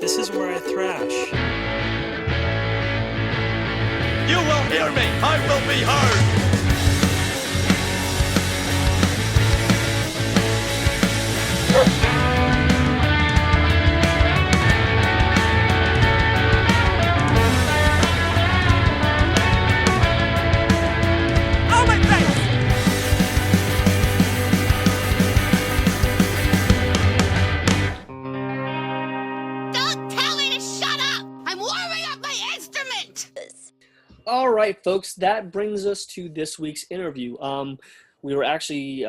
This is where I thrash. You will hear me! I will be heard! All right, folks, that brings us to this week's interview. We were actually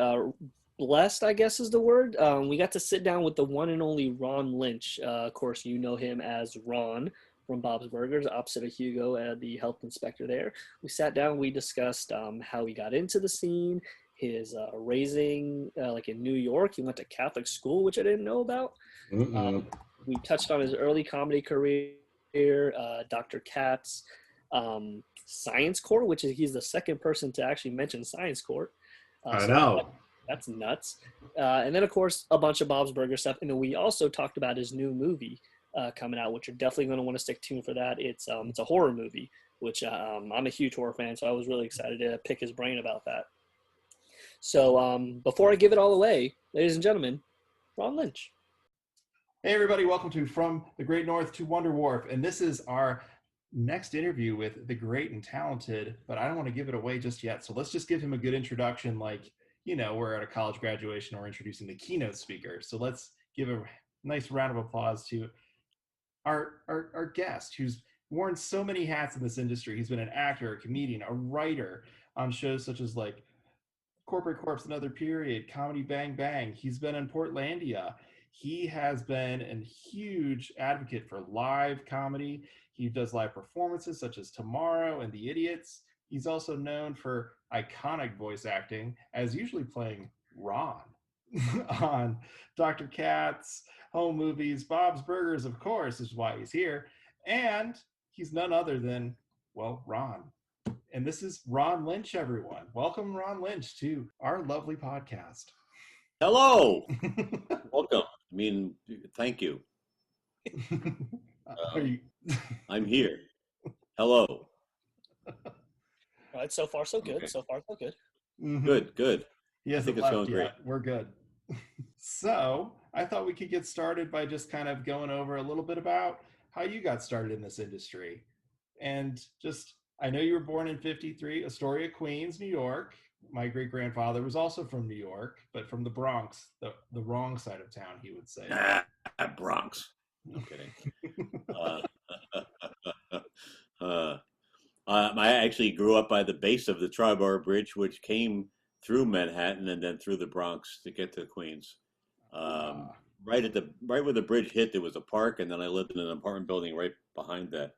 blessed, I guess is the word. We got to sit down with the one and only Ron Lynch. Of course, you know him as Ron from Bob's Burgers, opposite of Hugo, the health inspector there. We sat down, we discussed how he got into the scene, his raising, like in New York. He went to Catholic school, which I didn't know about. We touched on his early comedy career, Dr. Katz, Science Court, which is he's the second person to actually mention Science Court. I know. That's nuts. And then, of course, a bunch of Bob's Burger stuff. And then we also talked about his new movie coming out, which you're definitely going to want to stick tuned for that. It's a horror movie, which I'm a huge horror fan, so I was really excited to pick his brain about that. So before I give it all away, ladies and gentlemen, Ron Lynch. Hey, everybody. Welcome to From the Great North to Wonder Wharf. And this is our next interview with the great and talented, but I don't want to give it away just yet. So let's just give him a good introduction. Like, you know, we're at a college graduation, we're introducing the keynote speaker. So let's give a nice round of applause to our guest, who's worn so many hats in this industry. He's been an actor, a comedian, a writer on shows such as like Corporate Corpse, Another Period, Comedy Bang Bang. He's been in Portlandia. He has been a huge advocate for live comedy. He does live performances such as Tomorrow and The Idiots. He's also known for iconic voice acting, as usually playing Ron on Dr. Katz, home movies, Bob's Burgers, of course, is why he's here. And he's none other than, well, Ron. And this is Ron Lynch, everyone. Welcome, Ron Lynch, to our lovely podcast. Hello. Welcome. I mean, thank you. I'm here. Hello. All right, so far so good. Okay. So far so good. Mm-hmm. Good. He hasn't I think it's left going yet. great. We're good. So I thought we could get started by just kind of going over a little bit about how you got started in this industry. And just, I know you were born in 53, Astoria, Queens, New York. My great-grandfather was also from New York, but from the Bronx, the wrong side of town, he would say. Bronx. No kidding. I actually grew up by the base of the Tri-Bar Bridge, which came through Manhattan and then through the Bronx to get to Queens. Right where the bridge hit, there was a park, and then I lived in an apartment building right behind that.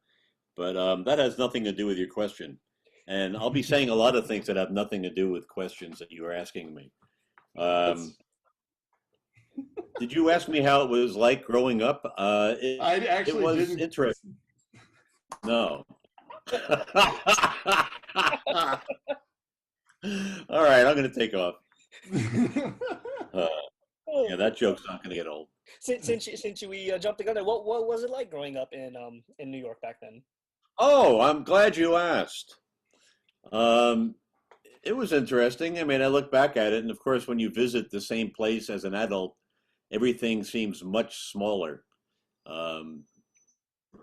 But that has nothing to do with your question. And I'll be saying a lot of things that have nothing to do with questions that you were asking me. Did you ask me how it was like growing up? I actually it was didn't. interesting. No. All right, I'm going to take off. Yeah, that joke's not going to get old. Since we jumped together, what was it like growing up in New York back then? Oh, I'm glad you asked. It was interesting. I mean, I look back at it, and of course, when you visit the same place as an adult, everything seems much smaller.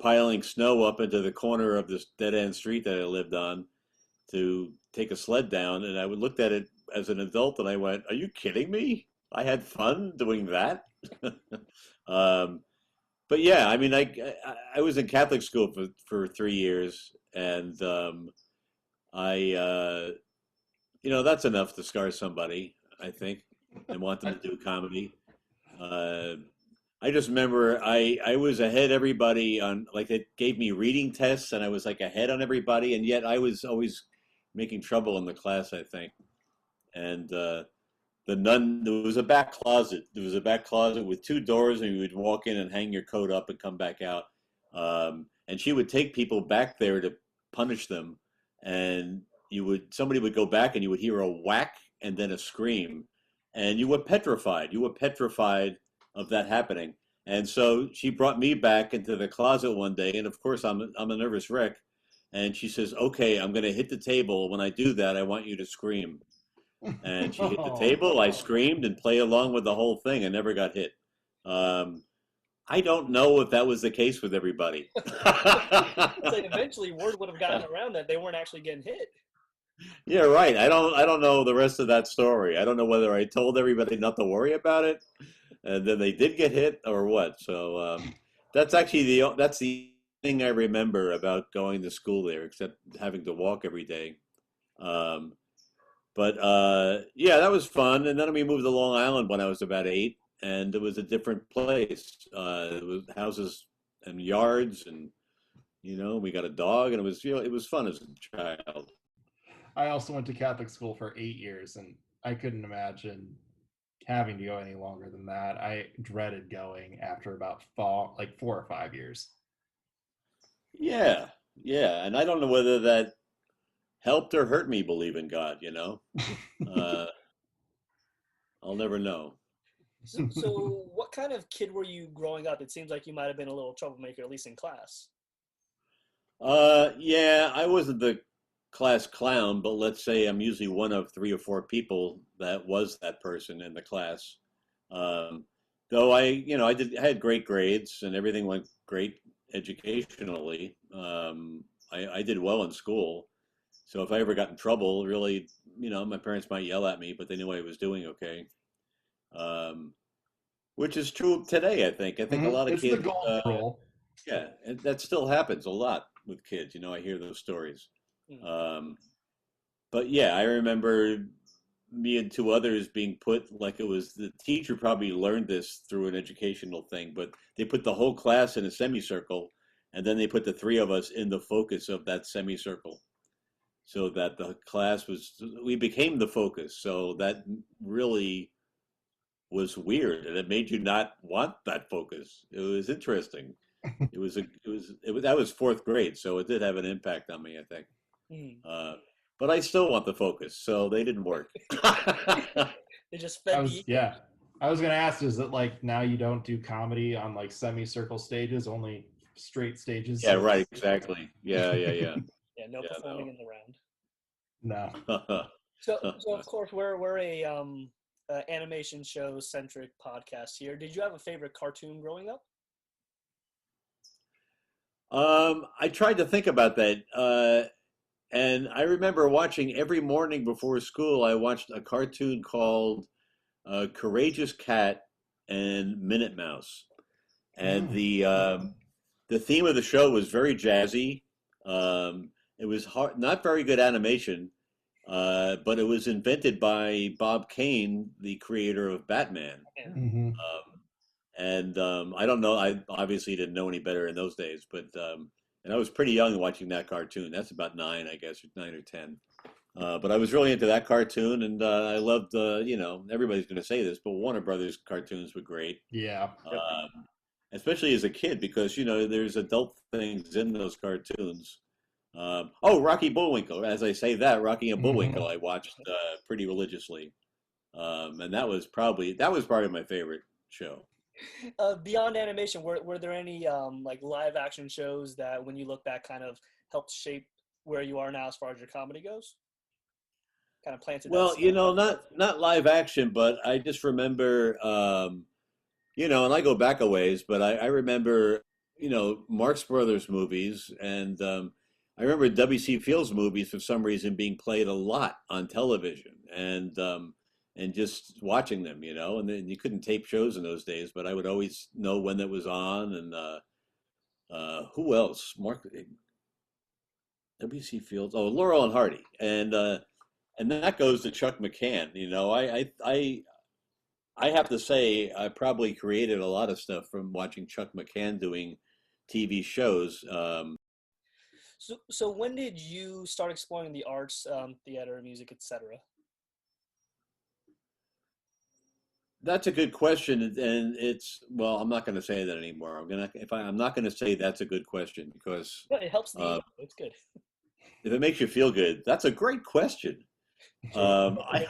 Piling snow up into the corner of this dead-end street that I lived on to take a sled down, and I looked at it as an adult, and I went, "Are you kidding me? I had fun doing that." But yeah, I mean, I was in Catholic school for 3 years, and that's enough to scar somebody, I think, and want them to do comedy. I just remember I was ahead everybody on, like, it gave me reading tests, and I was like ahead on everybody, and yet I was always making trouble in the class, I think. And there was a back closet. There was a back closet with 2 doors, and you would walk in and hang your coat up and come back out. And she would take people back there to punish them, and somebody would go back, and you would hear a whack and then a scream, and you were petrified. You were petrified of that happening. And so she brought me back into the closet one day, and of course I'm a nervous wreck. And she says, "Okay, I'm going to hit the table. When I do that, I want you to scream." And she hit the Oh, table. I screamed and play along with the whole thing. I never got hit. Um, I don't know if that was the case with everybody. It's like eventually word would have gotten around that they weren't actually getting hit. Yeah, right. I don't know the rest of that story. I don't know whether I told everybody not to worry about it, and then they did get hit or what. So that's actually that's the thing I remember about going to school there, except having to walk every day. Um, but yeah, that was fun. And then we moved to Long Island when I was about 8, and it was a different place. It was houses and yards, and we got a dog, and it was fun as a child. I also went to Catholic school for 8 years, and I couldn't imagine having to go any longer than that. I dreaded going after about like 4 or 5 years. Yeah, yeah, and I don't know whether that helped or hurt me believe in God. Uh, I'll never know. So what kind of kid were you growing up? It seems like you might have been a little troublemaker, at least in class. Yeah, I wasn't the class clown, but let's say I'm usually one of 3 or 4 people that was that person in the class. Um, though I had great grades and everything went great educationally. I did well in school. So if I ever got in trouble, really, my parents might yell at me, but they knew I was doing okay. Um, which is true today, I think. I think a lot of It's the kids, golden rule. yeah, and that still happens a lot with kids. I hear those stories. Hmm. But yeah, I remember me and 2 others being put, like, it was the teacher probably learned this through an educational thing, but they put the whole class in a semicircle, and then they put the 3 of us in the focus of that semicircle, so that we became the focus. So that really was weird, and it made you not want that focus. It was interesting. That was 4th grade, so it did have an impact on me, I think. Hmm. But I still want the focus, so they didn't work. They just fed the ego. Yeah. I was gonna ask, is it like now you don't do comedy on like semicircle stages, only straight stages? Yeah, right, exactly. Yeah, yeah, Yeah, no yeah, performing in the round. No. no. So of course we're a animation show centric podcast here. Did you have a favorite cartoon growing up? I tried to think about that, and I remember watching every morning before school. I watched a cartoon called Courageous Cat and Minute Mouse, and the theme of the show was very jazzy. It was not very good animation, but it was invented by Bob Kane, the creator of Batman. Mhm. And I don't know. I obviously didn't know any better in those days, but and I was pretty young watching that cartoon. That's about 9, I guess, or 9 or 10. But I was really into that cartoon, and I loved. Everybody's going to say this, but Warner Brothers cartoons were great, Yeah. especially as a kid, because there's adult things in those cartoons. Oh, Rocky Bullwinkle. As I say that, Rocky and Bullwinkle, I watched pretty religiously, and that was probably my favorite show. Beyond animation, were there any like live action shows that, when you look back, kind of helped shape where you are now as far as your comedy goes? Kind of planted. Well, not live action, but I just remember, and I go back a ways, but I remember, Marx Brothers movies, and I remember W.C. Fields movies for some reason being played a lot on television, and just watching them, and then you couldn't tape shows in those days, but I would always know when that was on, and who else? W.C. Fields, oh, Laurel and Hardy, and that goes to Chuck McCann. I have to say I probably created a lot of stuff from watching Chuck McCann doing TV shows. So when did you start exploring the arts, theater, music, etc.? That's a good question, and I'm not going to say that anymore. I'm not going to say that's a good question, because Yeah, it helps the ego. It's good. if it makes you feel good, that's a great question. I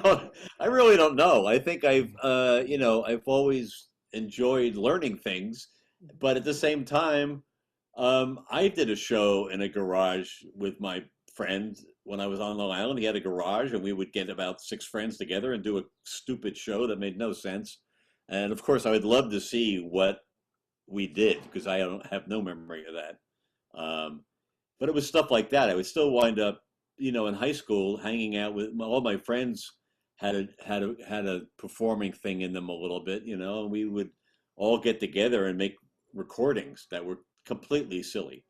really don't know. I think I've always enjoyed learning things, But at the same time, I did a show in a garage with my friend when I was on Long Island. He had a garage, and we would get about 6 friends together and do a stupid show that made no sense. And of course, I would love to see what we did because I don't have no memory of that. But it was stuff like that. I would still wind up, in high school, hanging out with all my friends. Had a performing thing in them a little bit, and we would all get together and make recordings that were completely silly.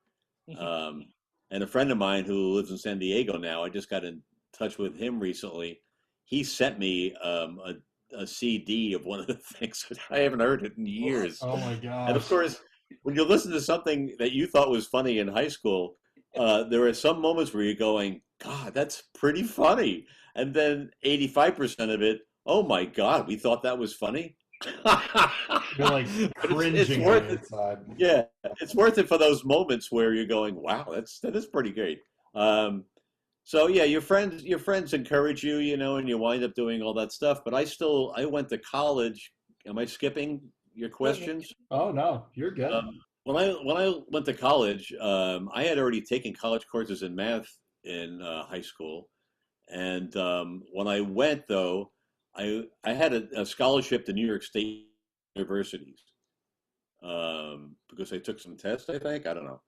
Um, and a friend of mine who lives in San Diego now, I just got in touch with him recently. He sent me a CD of one of the things. I haven't heard it in years. Oh my And of gosh. course, when you listen to something that you thought was funny in high school, there are some moments where you're going, God, that's pretty funny. And then 85% of it, oh my God, we thought that was funny. You're like But it's cringing on worth the it. inside. Yeah, it's worth it for those moments where you're going, wow, that is pretty great. So yeah, your friends encourage you, and you wind up doing all that stuff. But I went to college. Am I skipping your questions? Oh no, you're good. When I went to college, I had already taken college courses in math in high school, and when I went though, I had a scholarship to New York State universities because I took some tests. I don't know.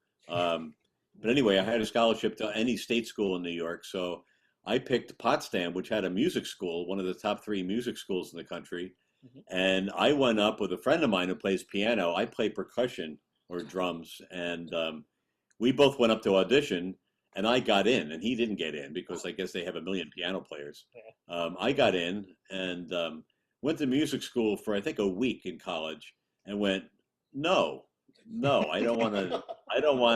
But anyway, I had a scholarship to any state school in New York, so I picked Potsdam, which had a music school, one of the top 3 music schools in the country. Mhm. And I went up with a friend of mine who plays piano. I play percussion or drums, and we both went up to audition, and I got in, and he didn't get in because I guess they have a million piano players. I got in and went to music school for I think a week in college, and went, no, no, I don't want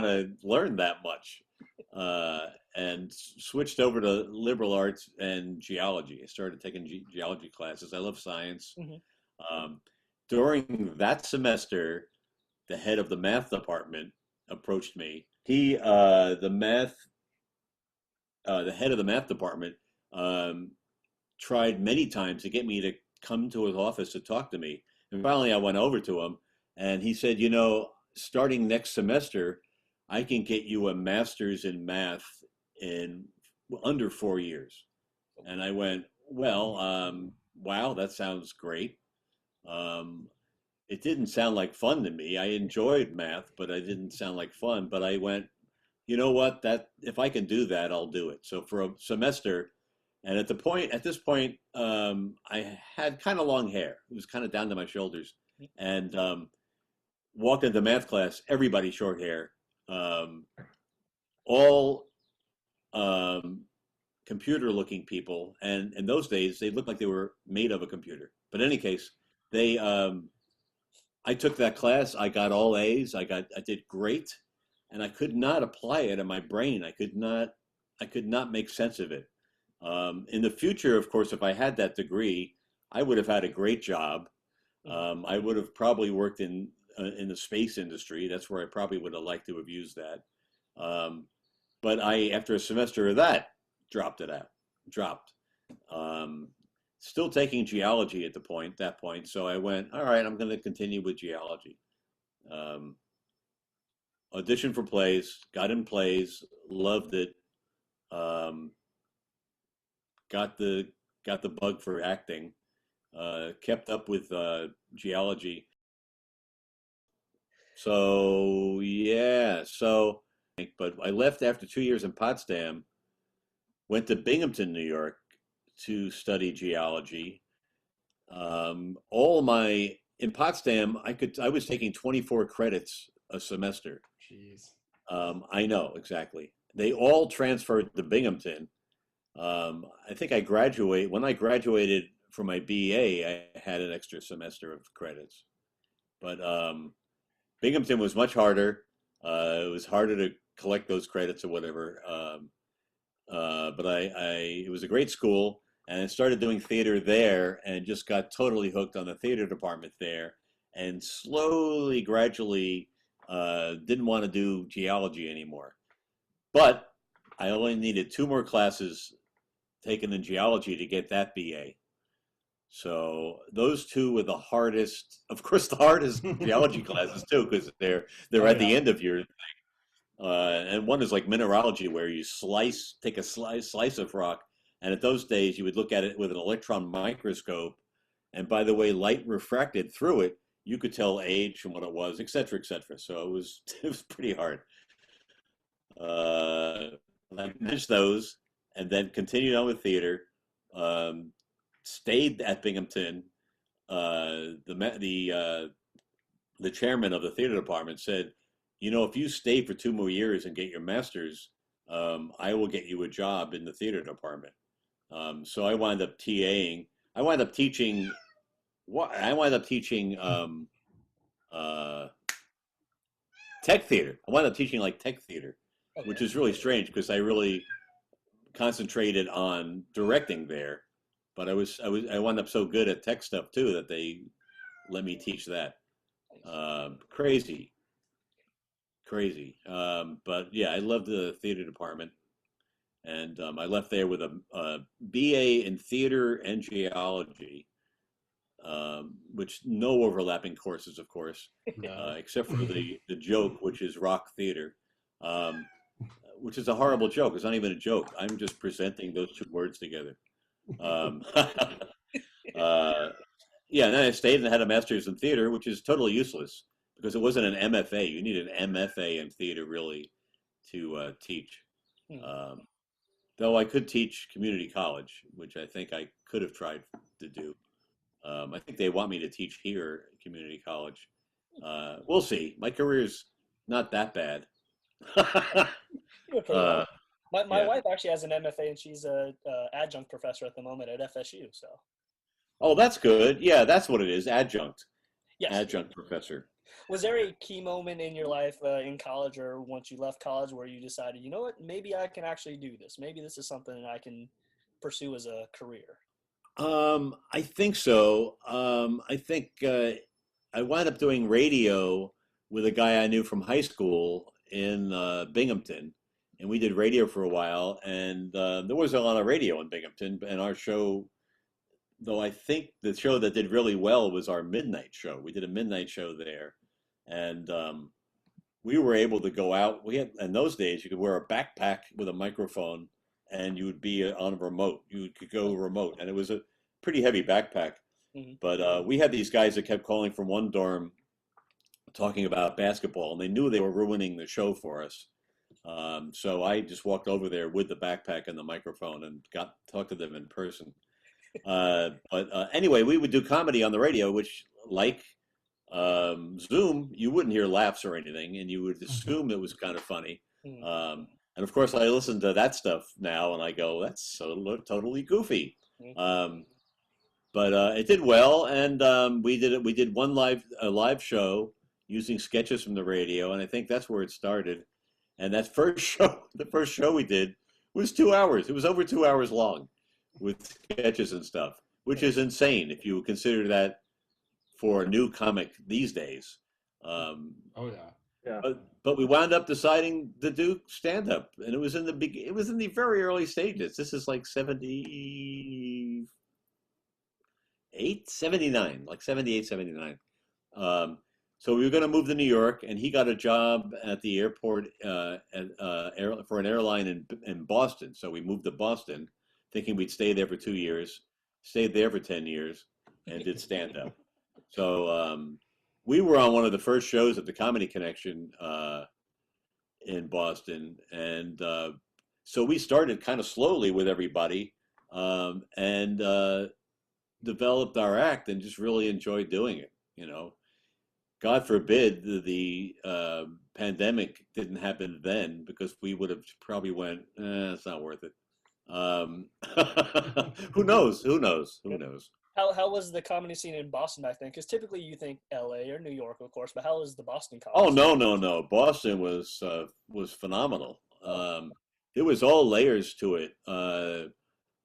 to learn that much, and switched over to liberal arts and geology. I started taking geology classes. I love science. Mhm. Um, During that semester, the head of the math department approached me. The head of the math department, um, tried many times to get me to come to his office to talk to me. And finally, I went over to him, and he said, starting next semester, I can get you a master's in math in under 4 years. And I went, well, wow, that sounds great. Um, it didn't sound like fun to me. I enjoyed math, but it didn't sound like fun. But I went, you know what? That if I can do that, I'll do it. So for a semester, and at this point, I had kind of long hair. It was kind of down to my shoulders, and walked into math class. Everybody short hair, all um, computer-looking people, and in those days they looked like they were made of a computer. But in any case, they I took that class. I got all A's. I did great, and I could not apply it in my brain. I could not make sense of it. In the future, of course, if I had that degree, I would have had a great job. I would have probably worked in the space industry. That's where I probably would have liked to have used that. But after a semester of that, dropped it out. Dropped. Um, Still taking geology at that point. So I went, all right, I'm going to continue with geology. Um, Auditioned for plays, got in plays, loved it. Um, got the got the bug for acting. Kept up with geology. So yeah, but I left after 2 years in Potsdam. Went to Binghamton, New York, to study geology. All my in Potsdam, I was taking 24 credits a semester. Jeez. I know exactly. They all transferred to Binghamton. I think when I graduated from my BA, I had an extra semester of credits. But Binghamton was much harder. It was harder to collect those credits or whatever. But it was a great school, and I started doing theater there, and just got totally hooked on the theater department there, and slowly, gradually, didn't want to do geology anymore. But I only needed 2 more classes taken in geology to get that BA. So those two were the hardest, of course, the hardest geology classes too, because they're Oh at yeah. the end of your and one is like mineralogy, where you take a slice of rock, and at those days you would look at it with an electron microscope, and by the way light refracted through it, you could tell age and what it was, et cetera, et cetera. So it was it was pretty hard. Uh, I finished those, and then continued on with theater. Um, Stayed at Binghamton. The chairman of the theater department said, "You know, if you stay for 2 more years and get your master's, I will get you a job in the theater department." So I wound up TAing. I wound up teaching. What I wound up teaching uh, tech theater. I wound up teaching like tech theater, which Okay. is really strange because I really concentrated on directing there. But I wound up so good at tech stuff too that they let me teach that. Crazy, crazy. But yeah, I loved the theater department, and I left there with a BA in theater and geology, which no overlapping courses, of course, No. except for the joke, which is rock theater, um, which is a horrible joke. It's not even a joke. I'm just presenting those two words together. Um, uh, yeah, and then I stayed and had a master's in theater, which is totally useless because it wasn't an MFA. You need an MFA in theater really to teach. Hmm. Though I could teach community college, which I think I could have tried to do. I think they want me to teach here at community college. We'll see. My career's not that bad. You did pretty uh, well. My yeah. wife actually has an MFA and she's a adjunct professor at the moment at FSU. So Oh, that's good. Yeah, that's what it is. Adjunct. yes. Adjunct professor. Was there a key moment in your life in college or once you left college where you decided, you know what, maybe I can actually do this. Maybe this is something that I can pursue as a career. I think so. I think I wound up doing radio with a guy I knew from high school in Binghamton, and we did radio for a while. And there was a lot of radio in Binghamton, and our show, though I think the show that did really well was our midnight show. We did a midnight show there, and we were able to go out. We had in those days you could wear a backpack with a microphone, and you would be on a remote. You could go remote, and it was a pretty heavy backpack. Hmm. But we had these guys that kept calling from one dorm talking about basketball, and they knew they were ruining the show for us. So I just walked over there with the backpack and the microphone and got talked to them in person. But anyway, we would do comedy on the radio, which, like Zoom, you wouldn't hear laughs or anything, and you would assume it was kind of funny. Hmm. And of course, I listen to that stuff now, and I go, "That's so totally goofy." Hmm. Um, but it did well, and we did it. We did a live show using sketches from the radio, and I think that's where it started. And that first show, the first show we did was 2 hours. It was over 2 hours long with sketches and stuff, which is insane if you consider that for a new comic these days. Oh yeah. Yeah. But we wound up deciding to do stand up, and it was in the very early stages. This is like 79, like 78, 79. So we were going to move to New York, and he got a job at the airport for an airline in Boston. So we moved to Boston, thinking we'd stay there for 2 years. Stayed there for 10 years, and did stand up. So we were on one of the first shows at the Comedy Connection in Boston, and so we started kind of slowly with everybody, and developed our act, and just really enjoyed doing it. You know, God forbid the pandemic didn't happen then, because we would have probably went, it's not worth it. Who knows? Who knows? Who knows? How was the comedy scene in Boston back then? Because typically you think L.A. or New York, of course, but how was the Boston Oh, comedy scene? no, no, no! Boston was phenomenal. There was all layers to it.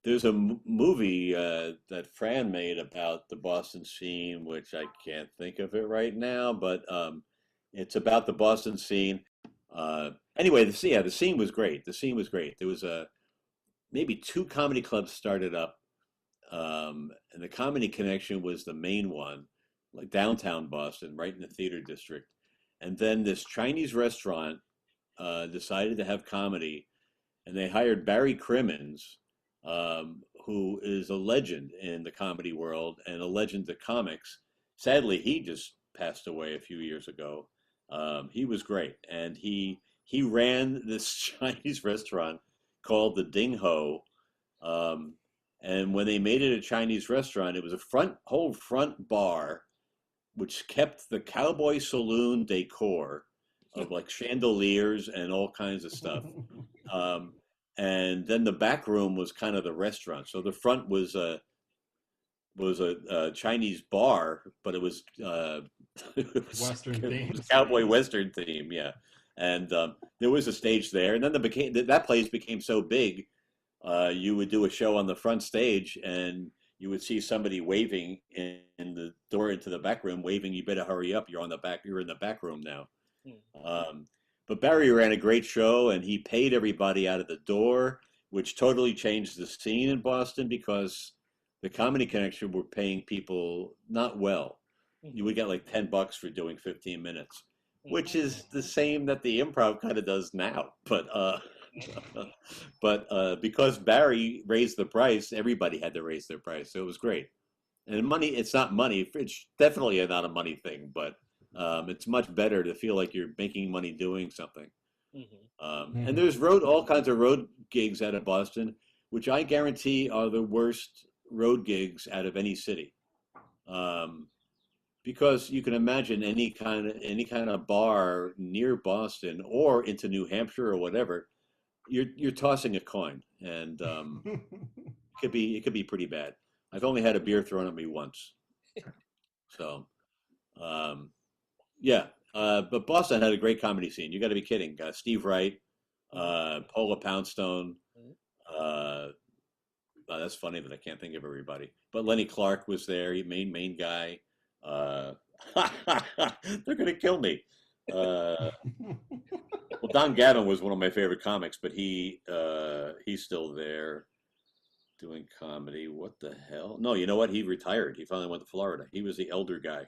There's a movie that Fran made about the Boston scene, which I can't think of it right now, but it's about the Boston scene. Anyway, the scene was great. The scene was great. There was maybe two comedy clubs started up. And the Comedy Connection was the main one, like downtown Boston, right in the theater district. And then this Chinese restaurant decided to have comedy, and they hired Barry Crimmins, who is a legend in the comedy world and a legend to comics. Sadly, he just passed away a few years ago. He was great, and he ran this Chinese restaurant called the Ding Ho. Um, and when they made it a Chinese restaurant, it was a whole front bar, which kept the cowboy saloon decor of like chandeliers and all kinds of stuff. Um, and then the back room was kind of the restaurant. So the front was a Chinese bar, but it was Western it was themes. cowboy Western theme, yeah. And there was a stage there, and then that place became so big, you would do a show on the front stage, and you would see somebody waving in the door into the back room, waving, "You better hurry up! You're in the back room now." But Barry ran a great show, and he paid everybody out of the door, which totally changed the scene in Boston because the Comedy Connection were paying people not well. You would get like $10 for doing 15 minutes, which is the same that the improv kind of does now. But because Barry raised the price, everybody had to raise their price. So it was great. And money, it's not money. It's definitely not a money thing, but it's much better to feel like you're making money doing something. And there's all kinds of road gigs out of Boston, which I guarantee are the worst road gigs out of any city. Because you can imagine any kind of bar near Boston or into New Hampshire or whatever, you're tossing a coin, and it could be pretty bad. I've only had a beer thrown at me once, so yeah. But Boston had a great comedy scene. You got to be kidding. Steve Wright, Paula Poundstone. That's funny that I can't think of everybody. But Lenny Clark was there. He main guy. They're gonna kill me. Well, Don Gavin was one of my favorite comics, but he's still there doing comedy. What the hell? No, you know what? He retired. He finally went to Florida. He was the elder guy.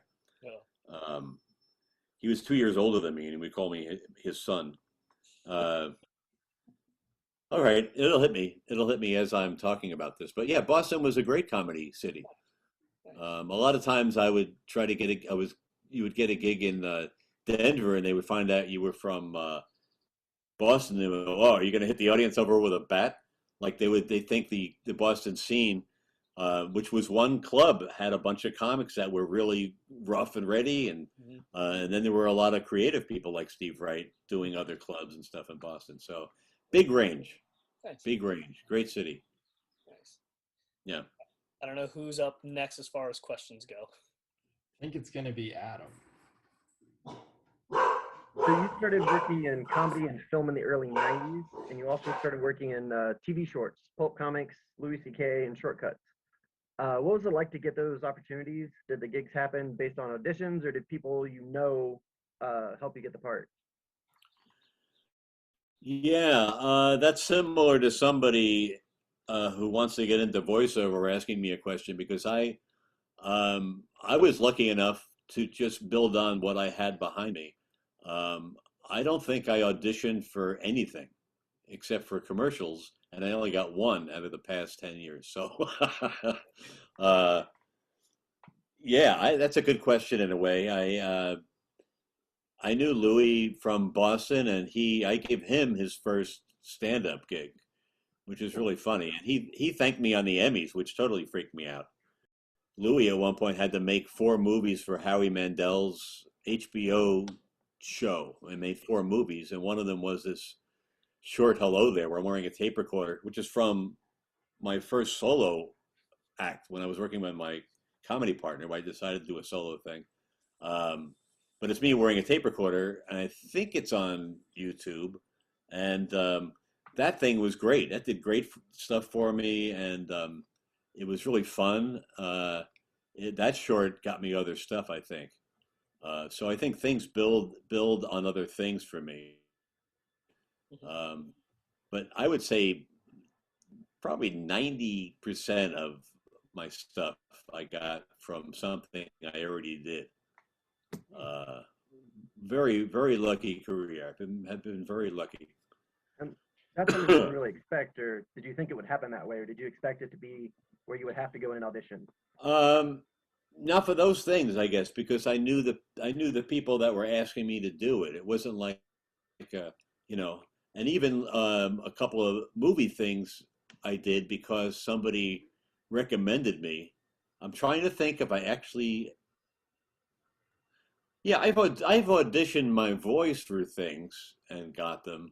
He was 2 years older than me, and he would call me his son. All right, it'll hit me. It'll hit me as I'm talking about this. But yeah, Boston was a great comedy city. A lot of times I would try to you would get a gig in Denver, and they would find out you were from Boston. They would go, "Oh, are you going to hit the audience over with a bat?" Like they think the Boston scene, which was one club, had a bunch of comics that were really rough and ready, and then there were a lot of creative people like Steve Wright doing other clubs and stuff in Boston. So big range, big range, great city. Nice. Yeah. I don't know who's up next as far as questions go. I think it's going to be Adam. So you started working in comedy and film in the early 90s, and you also started working in TV shorts, pulp comics, Louis C.K., and shortcuts. What was it like to get those opportunities? Did the gigs happen based on auditions, or did people help you get the part? Yeah, that's similar to somebody who wants to get into voiceover asking me a question because I was lucky enough to just build on what I had behind me. I don't think I auditioned for anything except for commercials, and I only got one out of the past 10 years. So, yeah, that's a good question in a way. I knew Louis from Boston, and I gave him his first stand-up gig, which is really funny. And he thanked me on the Emmys, which totally freaked me out. Louis at one point had to make 4 movies for Howie Mandel's HBO show. I made 4 movies, and one of them was this short "Hello There," where I'm wearing a tape recorder, which is from my first solo act when I was working with my comedy partner. Where I decided to do a solo thing. But it's me wearing a tape recorder, and I think it's on YouTube. And that thing was great. That did great stuff for me, and it was really fun. That short got me other stuff, I think. So I think things build on other things for me. But I would say probably 90% of my stuff I got from something I already did. Uh, very, very lucky career. Have been very lucky. And that's something you didn't really expect, or did you think it would happen that way, or did you expect it to be where you would have to go in audition? Um, Not for those things, I guess, because I knew the people that were asking me to do it. It wasn't like uh, you know, and even a couple of movie things I did because somebody recommended me. I'm trying to think if I actually, yeah, I've auditioned my voice for things and got them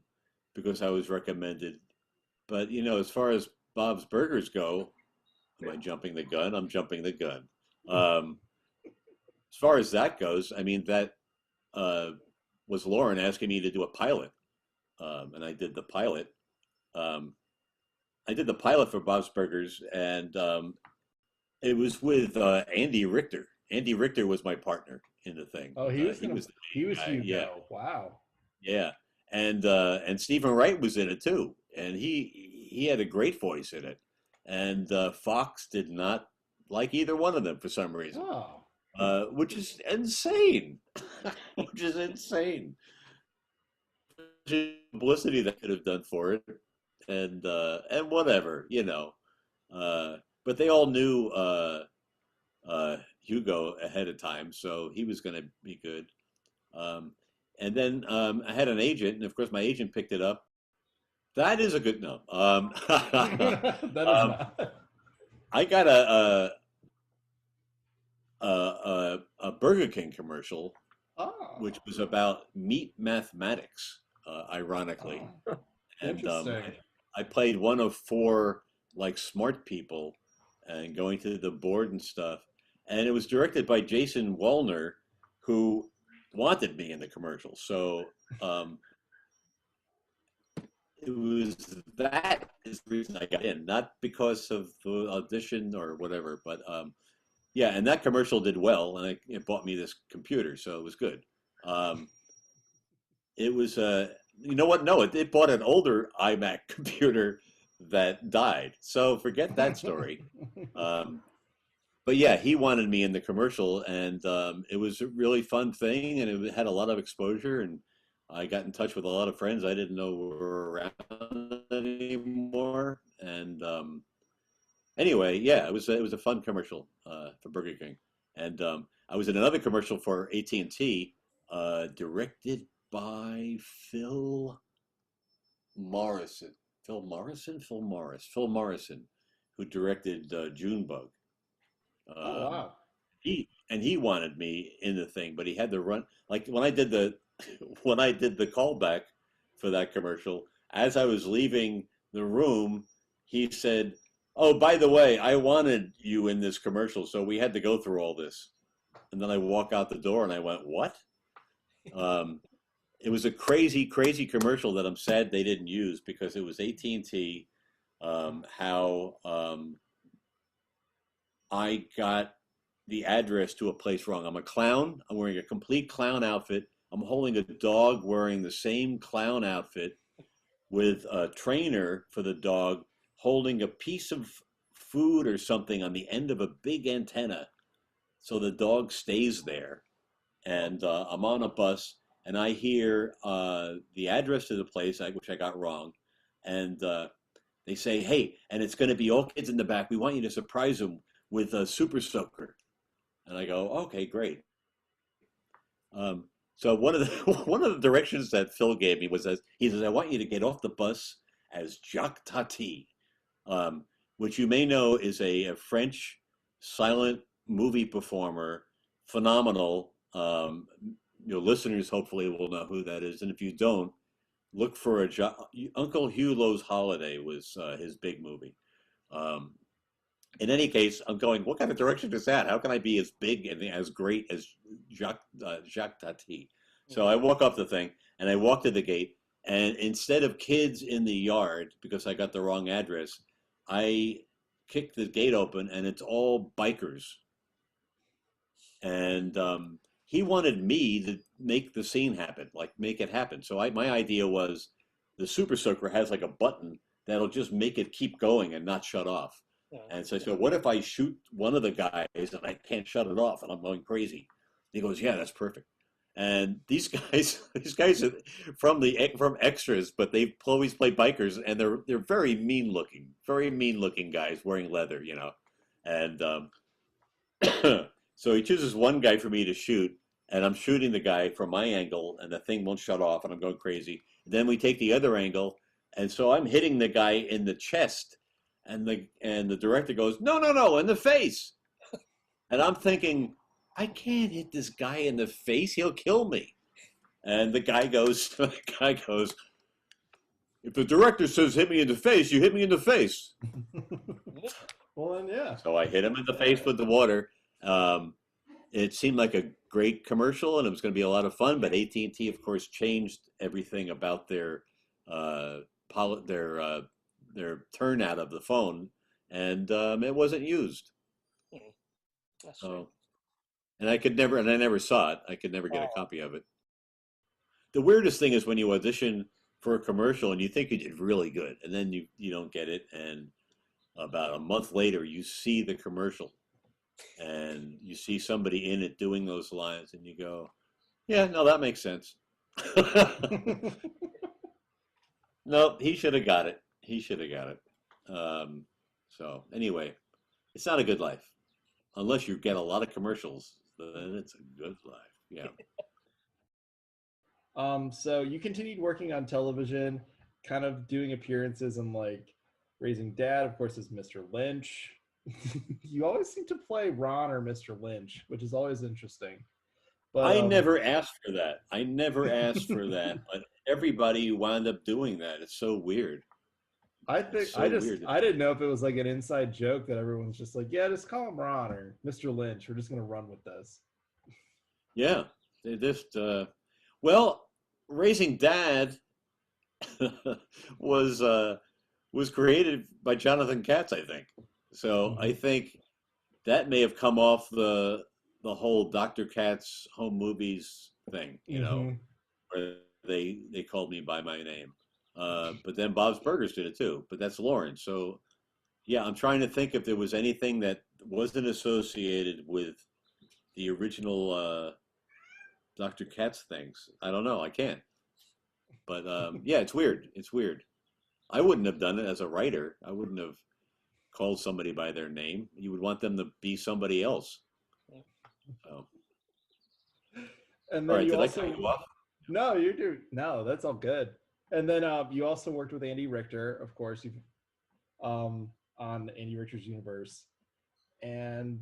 because I was recommended. But as far as Bob's Burgers go, am I jumping the gun? I'm jumping the gun. Um, as far as that goes, I mean that uh, was Lauren asking me to do a pilot, and I did the pilot. Um, I did the pilot for Bob's Burgers, and it was with Andy Richter. Andy Richter was my partner in the thing. Oh, he was The he main was guy. Hugo. Yeah, Wow. yeah, and Stephen Wright was in it too, and he had a great voice in it, and Fox did not like either one of them for some reason, Oh. which is insane, which is insane. Publicity that could have done for it, and whatever. Uh, but they all knew Hugo ahead of time, so he was going to be good. Um, and then I had an agent, and of course my agent picked it up. That is a good no. That is um, not. I got a Burger King commercial, Oh. which was about meat mathematics, ironically. Oh. And Interesting. I played one of four like smart people and going to the board and stuff. And it was directed by Jason Wallner, who wanted me in the commercial. So um, it was that is the reason I got in, not because of the audition or whatever, but yeah. And that commercial did well, and it bought me this computer, so it was good. Um, it was you know what? No, it bought an older iMac computer that died. So forget that story. Um, but yeah, he wanted me in the commercial, and it was a really fun thing, and it had a lot of exposure, and I got in touch with a lot of friends I didn't know were around anymore. And anyway, yeah, it was a fun commercial for Burger King, and I was in another commercial for AT&T, directed by Phil Morrison. Phil Morrison, who directed Junebug. Oh Um, wow. he wanted me in the thing, but he had to run. Like when I did the when I did the callback for that commercial, as I was leaving the room, he said, "Oh, by the way, I wanted you in this commercial, so we had to go through all this." And then I walk out the door, and I went, "What?" Um, it was a crazy, crazy commercial that I'm sad they didn't use because it was AT&T. How I got the address to a place wrong. I'm a clown. I'm wearing a complete clown outfit. I'm holding a dog wearing the same clown outfit with a trainer for the dog holding a piece of food or something on the end of a big antenna so the dog stays there. And I'm on a bus and I hear the address to the place, which I got wrong. And they say, "Hey, and it's going to be all kids in the back. We want you to surprise them with a super soaker." And I go, "Okay, great." So one of the one of the directions that Phil gave me was as he says, "I want you to get off the bus as Jacques Tati," um, which you may know is a French silent movie performer, phenomenal. Listeners hopefully will know who that is, and if you don't, look for Uncle Hulo's Holiday was his big movie. Um, in any case, I'm going, what kind of direction is that? How can I be as big and as great as Jacques Tati? So I walk up the thing and I walk to the gate, and instead of kids in the yard, because I got the wrong address, I kick the gate open and it's all bikers. And he wanted me to make the scene happen, like make it happen. So my idea was the Super Soaker has like a button that'll just make it keep going and not shut off. And so I said, what if I shoot one of the guys and I can't shut it off and I'm going crazy? He goes, yeah, that's perfect. And these guys are from extras, but they always play bikers, and they're very mean looking guys wearing leather, you know. And so he chooses one guy for me to shoot, and I'm shooting the guy from my angle, and the thing won't shut off, and I'm going crazy. Then we take the other angle, and so I'm hitting the guy in the chest, and the director goes, no, no, no, in the face. And I'm thinking, I can't hit this guy in the face. He'll kill me. And the guy goes, if the director says hit me in the face, you hit me in the face. Well, then, yeah. So I hit him in the face with the water. It seemed like a great commercial, and it was going to be a lot of fun. But AT&T, of course, changed everything about their turnout of the phone, and it wasn't used. That's So, right. and I never saw it. I could never get a copy of it. The weirdest thing is when you audition for a commercial and you think you did really good, and then you don't get it, and about a month later you see the commercial, and you see somebody in it doing those lines, and you go, yeah, no, that makes sense. No, he should have got it. He should have got it. So anyway, it's not a good life. Unless you get a lot of commercials, then it's a good life. Yeah. So you continued working on television, kind of doing appearances in like Raising Dad, of course, is Mr. Lynch. You always seem to play Ron or Mr. Lynch, which is always interesting. But I never asked for that. I never asked for that, but everybody wound up doing that. It's so weird. I think so I weird. didn't know if it was like an inside joke that everyone's just like, yeah, just call him Ron or Mr. Lynch. We're just gonna run with this. Yeah, they just well, Raising Dad was created by Jonathan Katz, I think. So I think that may have come off the whole Dr. Katz home movies thing, you know, where they called me by my name. But then Bob's Burgers did it too, but that's Lauren. So yeah, I'm trying to think if there was anything that wasn't associated with the original Dr. Katz things. I don't know. I can't. But yeah, it's weird. It's weird. I wouldn't have done it as a writer. I wouldn't have called somebody by their name. You would want them to be somebody else. So. And then All right, you did also, I cut you off? no, you do. No, that's all good. And then you also worked with Andy Richter, of course, you've on Andy Richter's Universe, and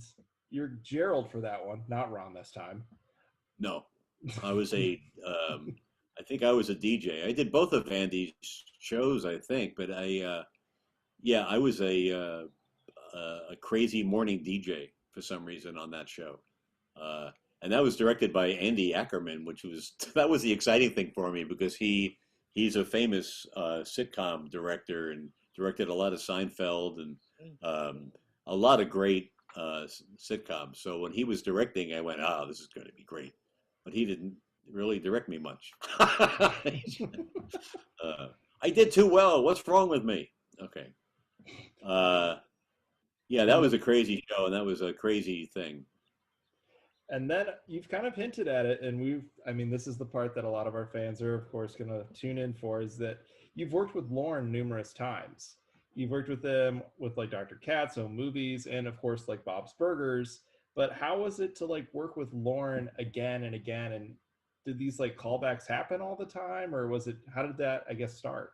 you're Gerald for that one, not Ron this time. No, I was I think I was a DJ. I did both of Andy's shows, I think, but yeah, I was a crazy morning DJ for some reason on that show. And that was directed by Andy Ackerman, that was the exciting thing for me because he's a famous sitcom director and directed a lot of Seinfeld and a lot of great sitcoms. So when he was directing, I went, "Oh, this is going to be great," but he didn't really direct me much. I did too well. What's wrong with me? Okay. Yeah, that was a crazy show, and that was a crazy thing. And then you've kind of hinted at it, and I mean, this is the part that a lot of our fans are, of course, going to tune in for, is that you've worked with Lauren numerous times. You've worked with them with like Dr. Katz, home movies, and of course, like Bob's Burgers. But how was it to like work with Lauren again and again? And did these like callbacks happen all the time, or how did that, I guess, start?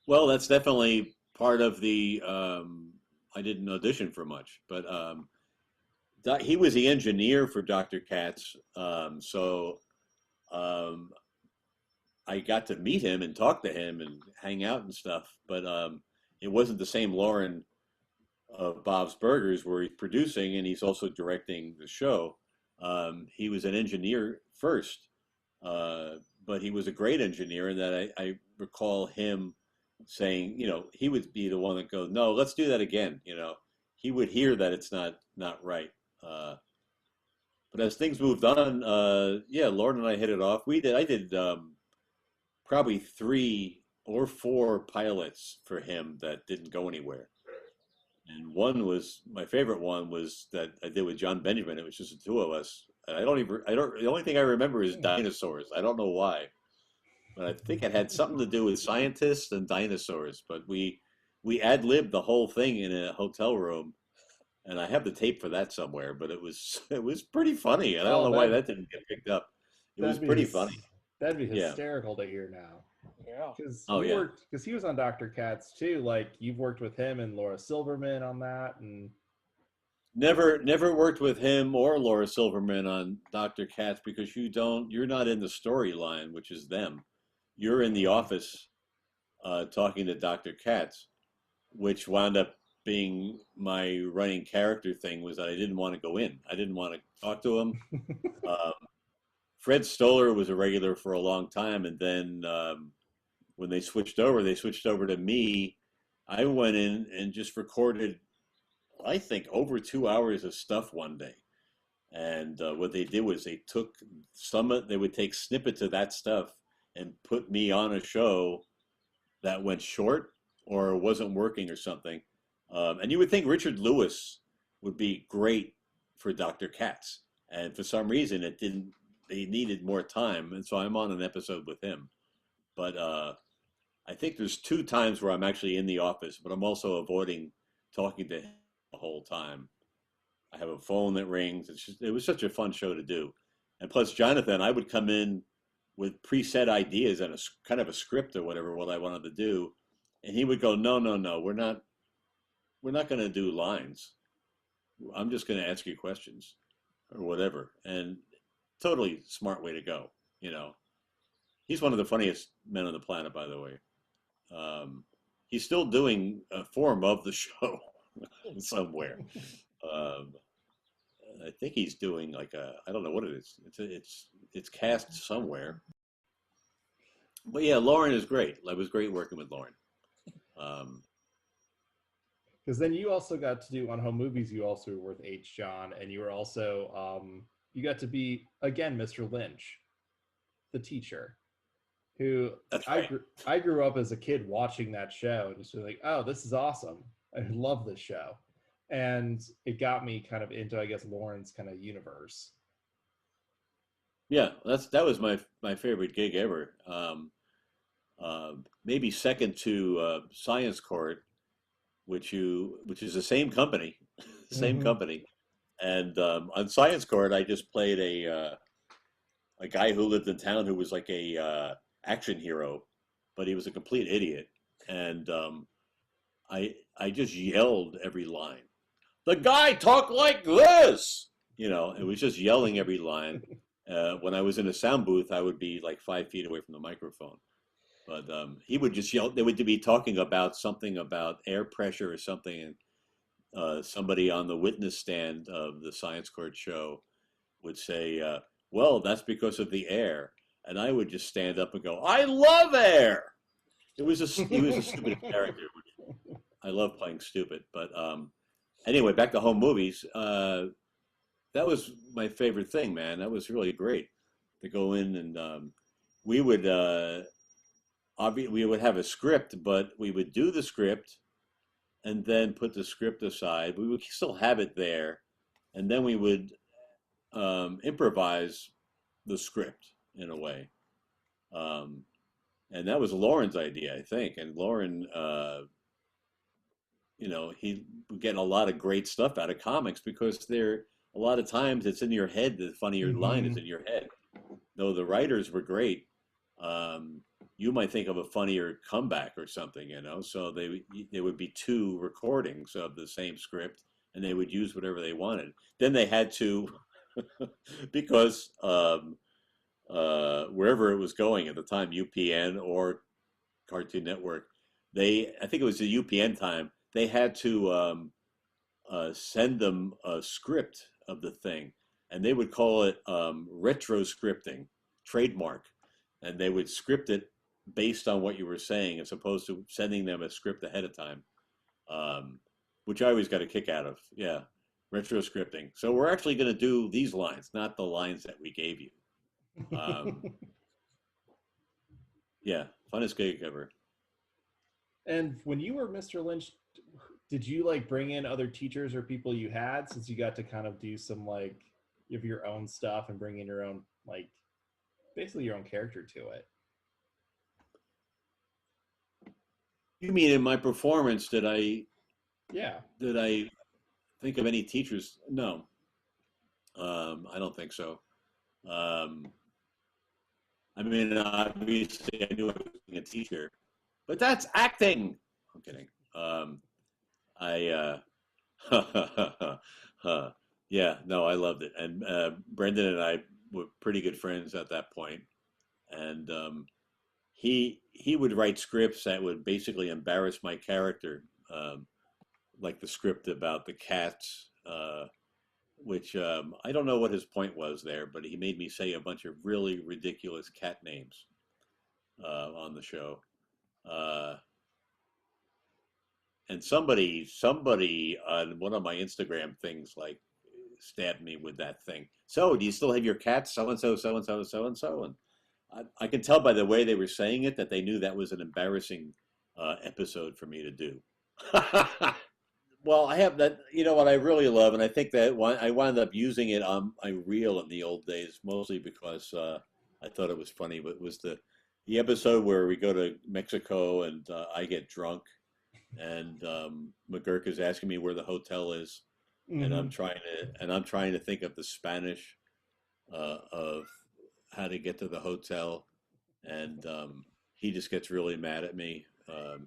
Well, that's definitely part of the, I didn't audition for much, but he was the engineer for Dr. Katz, so I got to meet him and talk to him and hang out and stuff, but it wasn't the same Lauren of Bob's Burgers where he's producing and he's also directing the show. He was an engineer first, but he was a great engineer in that I recall him saying, you know, he would be the one that goes, no, let's do that again. You know, he would hear that it's not right. But as things moved on, yeah, Lauren and I hit it off. I did probably 3 or 4 pilots for him that didn't go anywhere. And one was my favorite one was that I did with John Benjamin. It was just the two of us. And the only thing I remember is dinosaurs. I don't know why, but I think it had something to do with scientists and dinosaurs. But we ad-libbed the whole thing in a hotel room, and I have the tape for that somewhere. But it was pretty funny, and I don't Oh, know why that didn't get picked up. It was pretty funny. That'd be Yeah. hysterical to hear now. Yeah. Because he was on Dr. Katz too. Like you've worked with him and Laura Silverman on that, and Never worked with him or Laura Silverman on Dr. Katz because you're not in the storyline, which is them. You're in the office talking to Dr. Katz, which wound up being my running character thing was that I didn't want to go in. I didn't want to talk to him. Fred Stoller was a regular for a long time, and then when they switched over to me. I went in and just recorded, I think, over 2 hours of stuff one day. And what they did was they would take snippets of that stuff and put me on a show that went short or wasn't working or something. And you would think Richard Lewis would be great for Dr. Katz. And for some reason, it didn't. They needed more time. And so I'm on an episode with him. But I think there's 2 times where I'm actually in the office, but I'm also avoiding talking to him the whole time. I have a phone that rings. It was such a fun show to do. And plus, Jonathan, I would come in with preset ideas and a kind of a script or whatever, what I wanted to do. And he would go, no, we're not going to do lines. I'm just going to ask you questions or whatever. And totally smart way to go, you know. He's one of the funniest men on the planet, by the way. He's still doing a form of the show somewhere. I think he's doing like I don't know what it is. It's cast somewhere. But yeah, Lauren is great. It was great working with Lauren. Because then you also got to do on Home Movies. You also were with H. John, and you were also you got to be again Mr. Lynch, the teacher, who right. I grew up as a kid watching that show and just like, oh, this is awesome. I love this show. And it got me kind of into, I guess, Lauren's kind of universe. Yeah, that was my favorite gig ever. Maybe second to Science Court, which is the same company, company. And on Science Court, I just played a guy who lived in town who was like a action hero, but he was a complete idiot. And I just yelled every line. The guy talked like this, you know. It was just yelling every line. When I was in a sound booth, I would be like 5 feet away from the microphone. But he would just yell. They would be talking about something about air pressure or something, and somebody on the witness stand of the Science Court show would say, well, that's because of the air. And I would just stand up and go, I love air. He was a stupid character. I love playing stupid. But anyway, back to Home Movies. That was my favorite thing, man. That was really great to go in and we would have a script, but we would do the script and then put the script aside. We would still have it there, and then we would improvise the script in a way. And that was Lauren's idea, I think. And Lauren, he would get a lot of great stuff out of comics because a lot of times it's in your head. The funnier line is in your head. Though the writers were great, you might think of a funnier comeback or something, you know. So there would be 2 recordings of the same script, and they would use whatever they wanted. Then they had to, because wherever it was going at the time, UPN or Cartoon Network, I think it was the UPN time, they had to send them a script of the thing, and they would call it retro scripting, trademark, and they would script it based on what you were saying as opposed to sending them a script ahead of time, which I always got a kick out of. Yeah, retro scripting. So we're actually going to do these lines, not the lines that we gave you. Yeah, funnest gig ever. And when you were Mr. Lynch, did you like bring in other teachers or people you had, since you got to kind of do some like of your own stuff and bring in your own, like basically your own character to it? You mean in my performance, Yeah. did I think of any teachers? No, I don't think so. Um, I mean, obviously, I knew I was being a teacher, but that's acting. I'm kidding. I, yeah, no, I loved it. And Brendan and I were pretty good friends at that point, and he would write scripts that would basically embarrass my character, like the script about the cats, which I don't know what his point was there, but he made me say a bunch of really ridiculous cat names on the show. Uh, and somebody on one of my Instagram things like stabbed me with that thing. So, do you still have your cats? So and so, so and so, so and so, and I can tell by the way they were saying it that they knew that was an embarrassing episode for me to do. Well, I have that. You know what I really love, and I think that I wound up using it on my reel in the old days, mostly because I thought it was funny. But it was the episode where we go to Mexico and I get drunk, and McGurk is asking me where the hotel is, and I'm trying to think of the Spanish of how to get to the hotel, and he just gets really mad at me.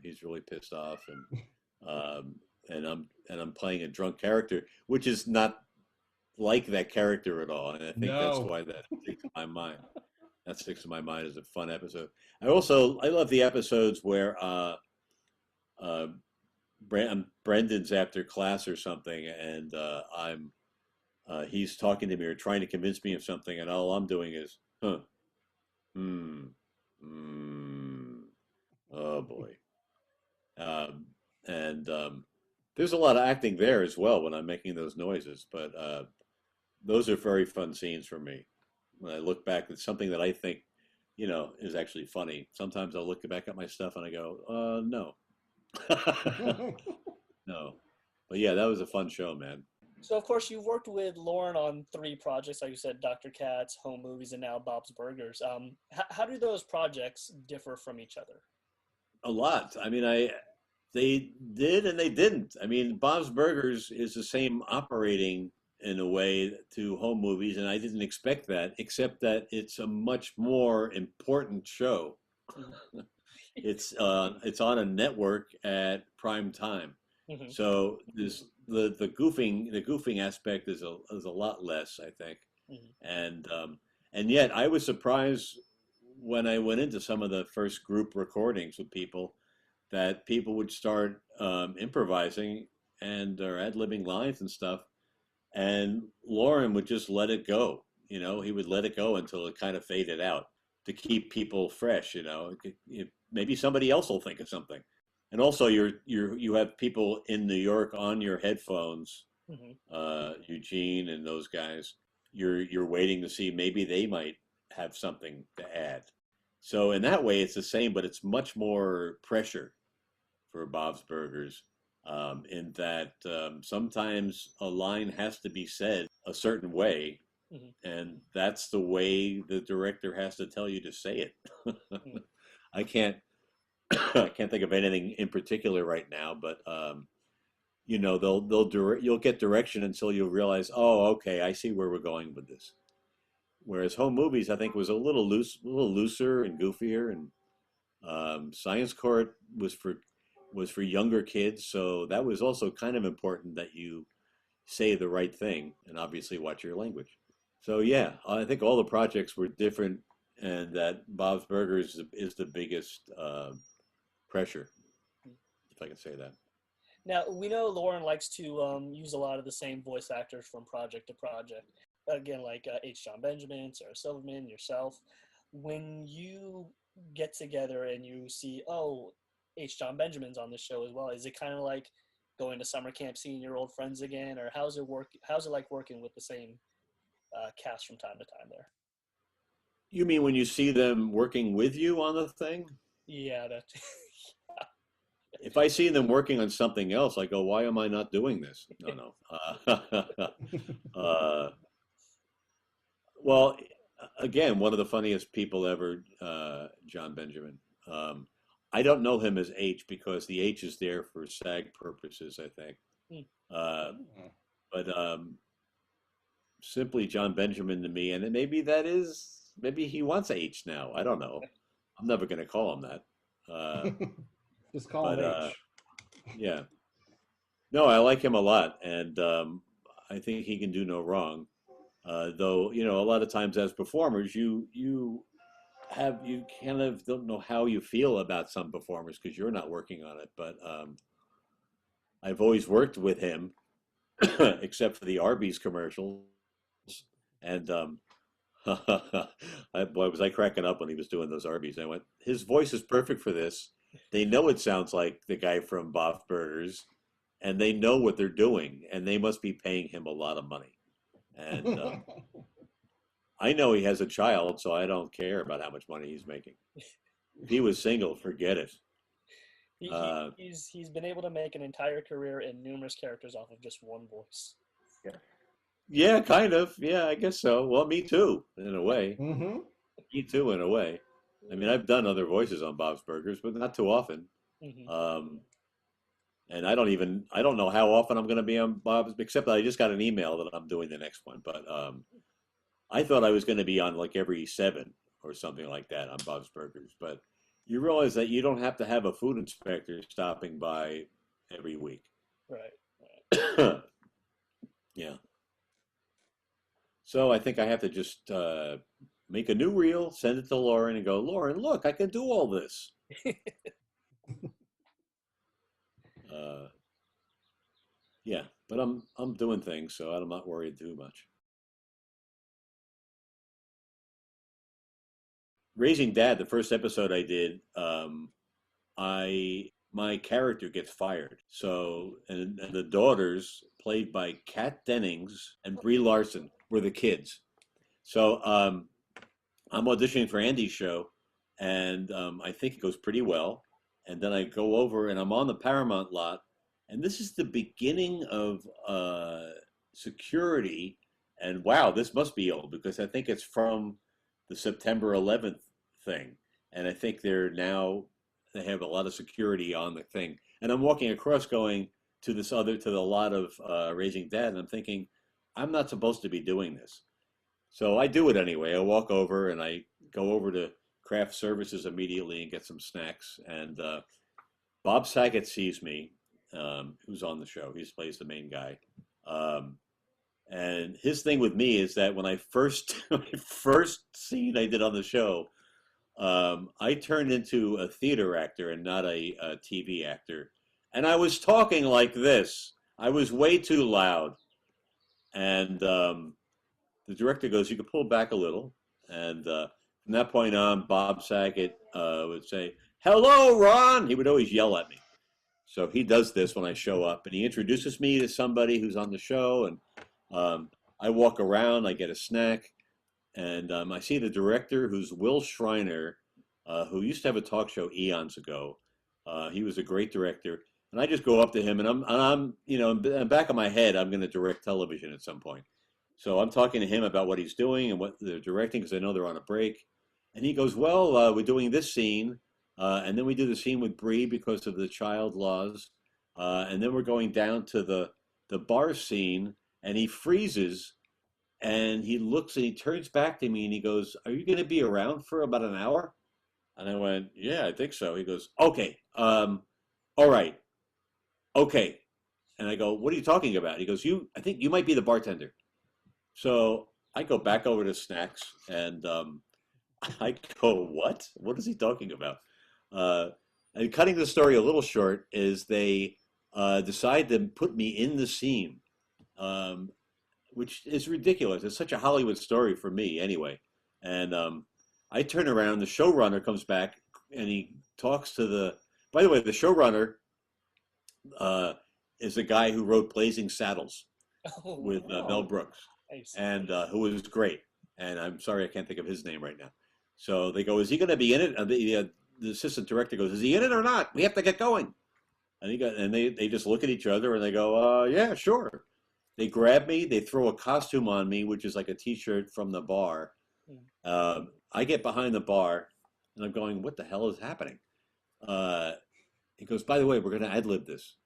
He's really pissed off, and I'm playing a drunk character, which is not like that character at all, and I think that's why that sticks in my mind. That sticks in my mind as a fun episode. I love the episodes where Brendan's after class or something, and he's talking to me or trying to convince me of something, and all I'm doing is, huh, hmm, oh boy, and there's a lot of acting there as well when I'm making those noises, but those are very fun scenes for me. When I look back, it's something that I think, is actually funny. Sometimes I'll look back at my stuff and I go, no. No. But yeah, that was a fun show, man. So, of course, you've worked with Lauren on 3 projects, like you said, Dr. Katz, Home Movies, and now Bob's Burgers. How do those projects differ from each other? A lot. I mean, they did and they didn't. I mean, Bob's Burgers is the same operating in a way to Home Movies, and I didn't expect that, except that it's a much more important show. It's on a network at prime time. Mm-hmm. So the goofing aspect is a lot less, I think. Mm-hmm. And yet I was surprised when I went into some of the first group recordings with people that people would start improvising or ad-libbing lines and stuff, and Lauren would just let it go. He would let it go until it kind of faded out to keep people fresh. Maybe somebody else will think of something. And also, you have people in New York on your headphones, mm-hmm. Eugene and those guys. You're waiting to see maybe they might have something to add. So in that way, it's the same, but it's much more pressure for Bob's Burgers. In that sometimes a line has to be said a certain way, mm-hmm. and that's the way the director has to tell you to say it. Mm-hmm. I can't think of anything in particular right now, but you'll get direction until you realize, oh, okay, I see where we're going with this. Whereas Home Movies, I think, was a little looser and goofier, and Science Court was for younger kids, so that was also kind of important that you say the right thing and obviously watch your language. So yeah, I think all the projects were different, and that Bob's Burgers is the biggest pressure, if I can say that. Now, we know Lauren likes to use a lot of the same voice actors from project to project. Again, like H. John Benjamin, Sarah Silverman, yourself. When you get together and you see, oh, H. John Benjamin's on the show as well, is it kind of like going to summer camp, seeing your old friends again, or how's it like working with the same cast from time to time there? You mean when you see them working with you on the thing? Yeah, if I see them working on something else, I go, why am I not doing this? No. Well, again, one of the funniest people ever, John Benjamin. I don't know him as H because the H is there for SAG purposes, I think. But simply John Benjamin to me, and maybe maybe he wants H now. I don't know. I'm never going to call him that. Just call him H. Yeah. No, I like him a lot, and I think he can do no wrong. Though, you know, a lot of times as performers, you kind of don't know how you feel about some performers because you're not working on it. But I've always worked with him, except for the Arby's commercials. And boy, was I cracking up when he was doing those Arby's. I went, his voice is perfect for this. They know it sounds like the guy from Bob's Burgers, and they know what they're doing, and they must be paying him a lot of money. And I know he has a child, so I don't care about how much money he's making. If he was single, forget it. He's been able to make an entire career in numerous characters off of just one voice. Yeah, kind of. Yeah, I guess so. Well, me too, in a way. Mm-hmm. Me too, in a way. I mean, I've done other voices on Bob's Burgers, but not too often. Mm-hmm. And I don't know how often I'm going to be on Bob's, except that I just got an email that I'm doing the next one. But I thought I was going to be on like every 7 or something like that on Bob's Burgers. But you realize that you don't have to have a food inspector stopping by every week. Right. Yeah. So I think I have to just make a new reel, send it to Lauren, and go, Lauren, look, I can do all this. Yeah, but I'm doing things, so I'm not worried too much. Raising Dad, the first episode I did, my character gets fired. So and the daughters, played by Kat Dennings and Brie Larson, were the kids. So I'm auditioning for Andy's show, and I think it goes pretty well. And then I go over and I'm on the Paramount lot, and this is the beginning of security. And wow, this must be old because I think it's from the September 11th thing. And I think they have a lot of security on the thing. And I'm walking across going to the lot of Raising Dad, and I'm thinking, I'm not supposed to be doing this. So I do it anyway. I walk over and I go over to Craft Services immediately and get some snacks. And Bob Saget sees me, who's on the show. He plays the main guy. And his thing with me is that when my first scene I did on the show, I turned into a theater actor and not a TV actor. And I was talking like this. I was way too loud. And the director goes, you can pull back a little. And from that point on, Bob Saget would say, hello, Ron. He would always yell at me. So he does this when I show up. And he introduces me to somebody who's on the show. And I walk around. I get a snack. And I see the director, who's Will Schreiner, who used to have a talk show eons ago. He was a great director. And I just go up to him, and I'm you know, in the back of my head, I'm going to direct television at some point. So I'm talking to him about what he's doing and what they're directing, because I know they're on a break. And he goes, well, we're doing this scene, and then we do the scene with Bree because of the child laws. And then we're going down to the bar scene, and he freezes, and he looks and he turns back to me, and he goes, are you going to be around for about an hour? And I went, yeah, I think so. He goes, okay, all right. Okay. And I go, what are you talking about? He goes, I think you might be the bartender. So I go back over to snacks, and I go, what? What is he talking about? And cutting the story a little short is they decide to put me in the scene, which is ridiculous. It's such a Hollywood story for me anyway. And I turn around, the showrunner comes back, and he talks to by the way, the showrunner is a guy who wrote Blazing Saddles with Mel Brooks, Nice. and who was great. And I'm sorry I can't think of his name right now. So they go, is he going to be in it? And the assistant director goes, is he in it or not? We have to get going. And they just look at each other and they go, yeah, sure. They grab me, they throw a costume on me, which is like a T-shirt from the bar. I get behind the bar, and I'm going, what the hell is happening? He goes, by the way, we're going to ad-lib this.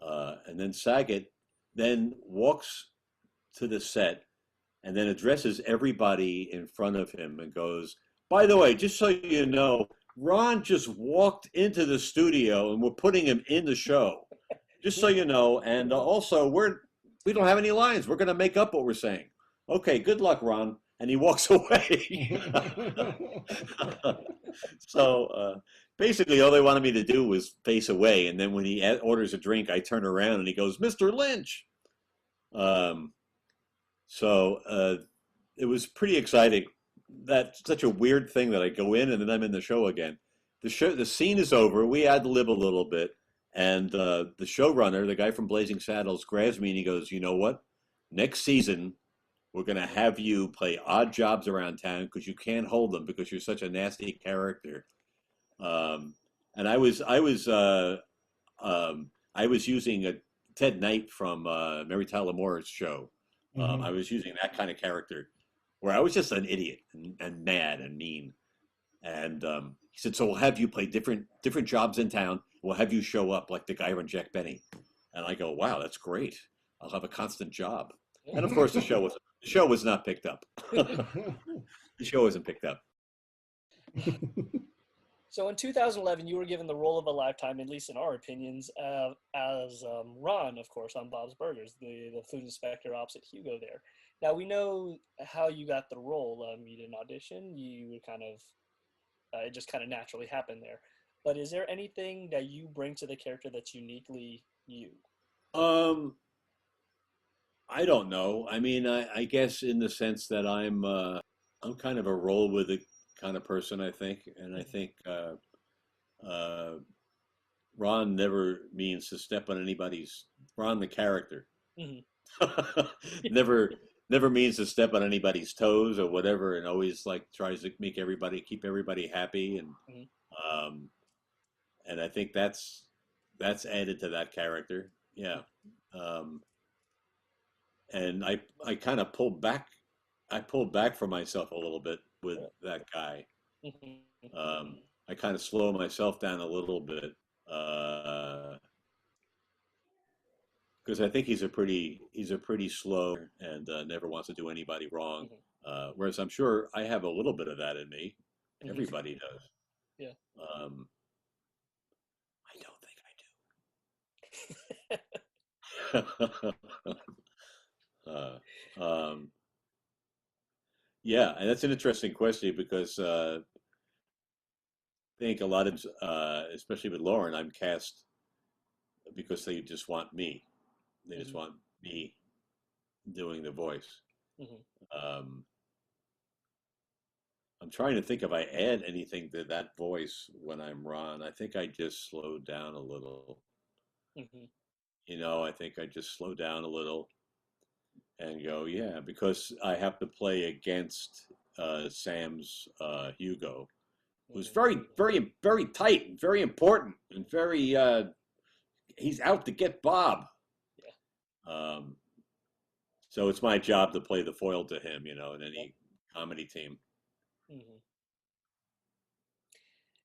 And then Saget then walks to the set and then addresses everybody in front of him and goes, by the way, just so you know, Ron just walked into the studio and we're putting him in the show. Just so you know, and also we don't have any lines. We're going to make up what we're saying. Okay, good luck, Ron. And he walks away. So basically, all they wanted me to do was face away. And then when he orders a drink, I turn around and he goes, Mr. Lynch. So it was pretty exciting. That's such a weird thing that I go in and then I'm in the show again. The scene is over. We ad lib a little bit. And the showrunner, the guy from Blazing Saddles, grabs me and he goes, you know what? Next season, we're going to have you play odd jobs around town because you can't hold them because you're such a nasty character. And I was using a Ted Knight from Mary Tyler Moore's show. I was using that kind of character where I was just an idiot and mad and mean. And he said, so we'll have you play different jobs in town. We'll have you show up like the guy from Jack Benny. And I go, wow, that's great. I'll have a constant job. And of course, the show was not picked up. The show wasn't picked up. So in 2011, you were given the role of a lifetime, at least in our opinions, as Ron, of course, on Bob's Burgers, the food inspector opposite Hugo there. Now, we know how you got the role. You didn't audition. You were kind of, it just kind of naturally happened there. But is there anything that you bring to the character that's uniquely you? I don't know. I mean, I guess in the sense that I'm kind of a roll with it kind of person, I think. And I think Ron never means to step on anybody's, Ron the character, never means to step on anybody's toes or whatever, and always like tries to keep everybody happy. And I think that's added to that character. Yeah. And I kind of pulled back from myself a little bit with that guy. I kind of slow myself down a little bit because I think he's a pretty slow and never wants to do anybody wrong. Whereas I'm sure I have a little bit of that in me. Everybody does. Yeah. I don't think I do. Yeah, and that's an interesting question because I think a lot of, especially with Lauren, I'm cast because they just want me. They just want me doing the voice. I'm trying to think if I add anything to that voice when I'm Ron. I think I just slow down a little. You know, I think I just slow down a little and go, yeah, because I have to play against Sam's Hugo, who's very, very, very tight and very important and very, he's out to get Bob. Yeah. So it's my job to play the foil to him, you know, in any comedy team.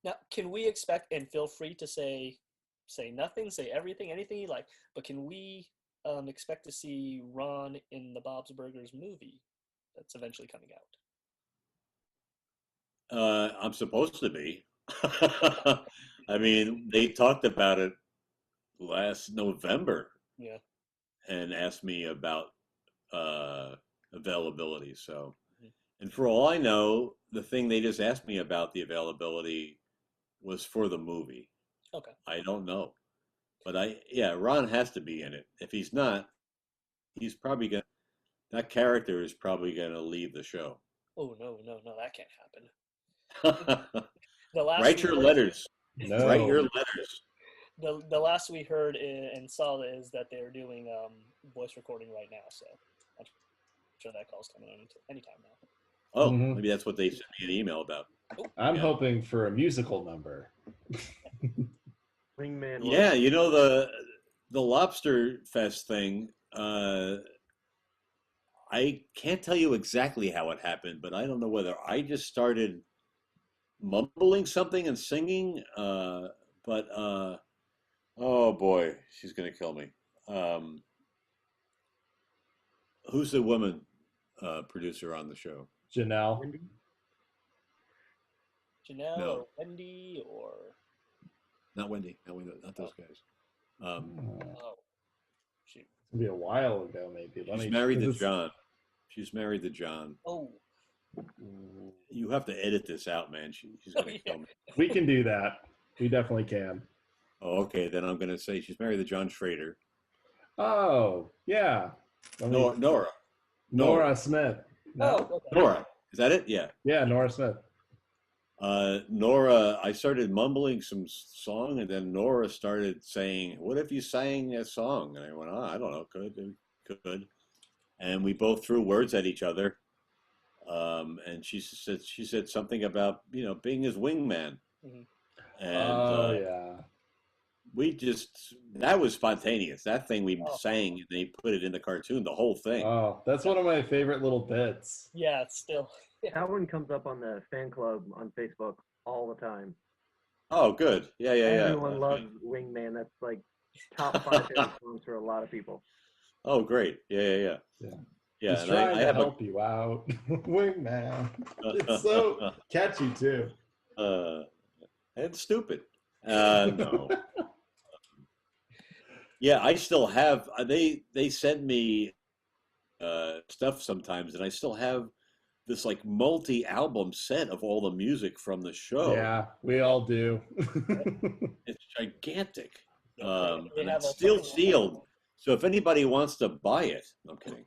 Now, can we expect, and feel free to say nothing, say everything, anything you like, but can we expect to see Ron in the Bob's Burgers movie that's eventually coming out? I'm supposed to be. I mean, they talked about it last November. Yeah. And asked me about availability. So, and for all I know, the thing they just asked me about the availability was for the movie. Okay. I don't know. But Ron has to be in it. If he's not, he's probably that character is probably gonna leave the show. Oh no, that can't happen. Write your letters. No. Write your letters. The last we heard and saw is that they're doing voice recording right now, so I'm sure that call's coming on anytime now. Oh, maybe that's what they sent me an email about. I'm hoping for a musical number. Wingman. Yeah, you know the Lobster Fest thing. I can't tell you exactly how it happened, but I don't know whether I just started mumbling something and singing. But oh boy, she's gonna kill me. Um, who's the woman producer on the show? Janelle. Wendy? Janelle No. or Wendy or Not Wendy. Not Wendy. Not those guys. oh shoot. It's gonna be a while ago, maybe. She's married to John. She's married to John. Oh. You have to edit this out, man. She's gonna kill me. We can do that. We definitely can. Oh, okay. Then I'm gonna say she's married to John Schrader. Oh, yeah. Nora Smith. Oh, okay. Nora. Is that it? Yeah. Yeah, Nora Smith. Nora, I started mumbling some song, and then Nora started saying, "What if you sang a song?" And I went, "Oh, I don't know, could." And we both threw words at each other. And she said something about being his wingman. Mhm. And Yeah. that was spontaneous. That thing we sang, and they put it in the cartoon, the whole thing. Oh, that's one of my favorite little bits. Yeah, it's still. That one comes up on the fan club on Facebook all the time. Oh, good. Yeah. Everyone loves Wingman. That's like top 5 favorite songs for a lot of people. Oh, great. Yeah. He's and trying I to have help you out. Wingman. It's so catchy, too. It's stupid. No. Yeah, I still have. They send me stuff sometimes, and I still have this like multi-album set of all the music from the show. Yeah, we all do. It's gigantic, We and have it's a still fucking- sealed. So if anybody wants to buy it, I'm kidding.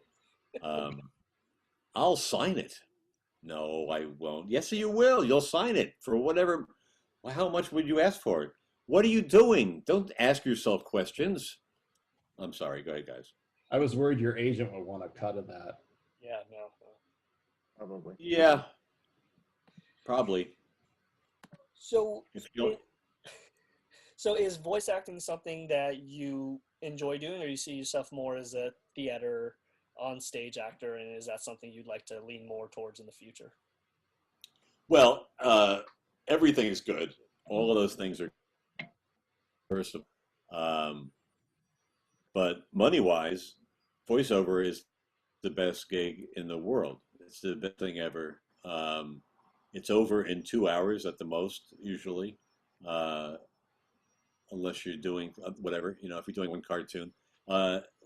I'll sign it. No, I won't. Yes, you will. You'll sign it for whatever. Well, how much would you ask for it? What are you doing? Don't ask yourself questions. I'm sorry. Go ahead, guys. I was worried your agent would want a cut of that. Yeah, no. Probably. Yeah, probably. So, If you so is voice acting something that you enjoy doing, or you see yourself more as a theater on stage actor, and is that something you'd like to lean more towards in the future? Well, everything is good. All of those things are first of but money-wise, voiceover is the best gig in the world. It's the best thing ever. It's over in 2 hours at the most, usually, unless you're doing whatever, if you're doing one cartoon.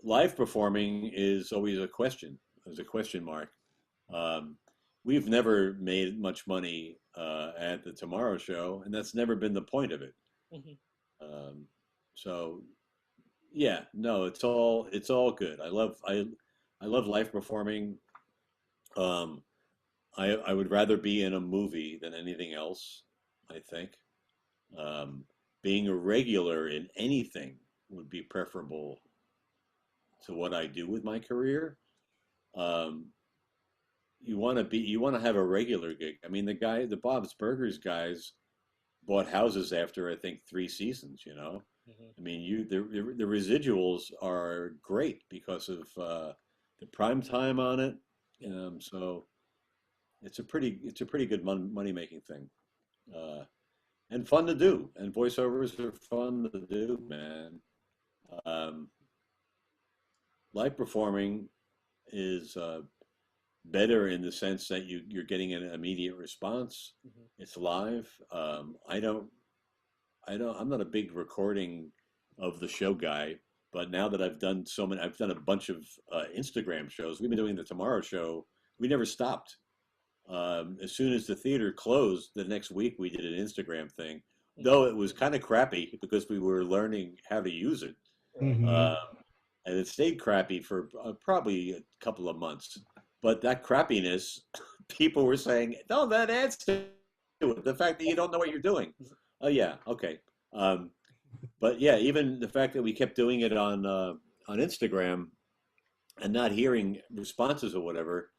Live performing is always a question. There's a question mark. We've never made much money at the Tomorrow Show, and that's never been the point of it. Mm-hmm. So, yeah, no, it's all good. I love live performing. I would rather be in a movie than anything else, I think. Being a regular in anything would be preferable to what I do with my career. You want to have a regular gig. I mean, the Bob's Burgers guys bought houses after I think 3 seasons. Mm-hmm. I mean, the residuals are great because of the prime time on it. So it's a pretty good money making thing, and fun to do. And voiceovers are fun to do, man. Live performing is better in the sense that you're getting an immediate response. Mm-hmm. It's live. I'm not a big recording of the show guy, but now that I've done a bunch of Instagram shows. We've been doing the Tomorrow Show. We never stopped. As soon as the theater closed, the next week we did an Instagram thing, though it was kind of crappy because we were learning how to use it. Mhm. And it stayed crappy for probably a couple of months. But that crappiness, people were saying, no, that adds to it. The fact that you don't know what you're doing. Oh, yeah, okay. But yeah, even the fact that we kept doing it on Instagram and not hearing responses or whatever,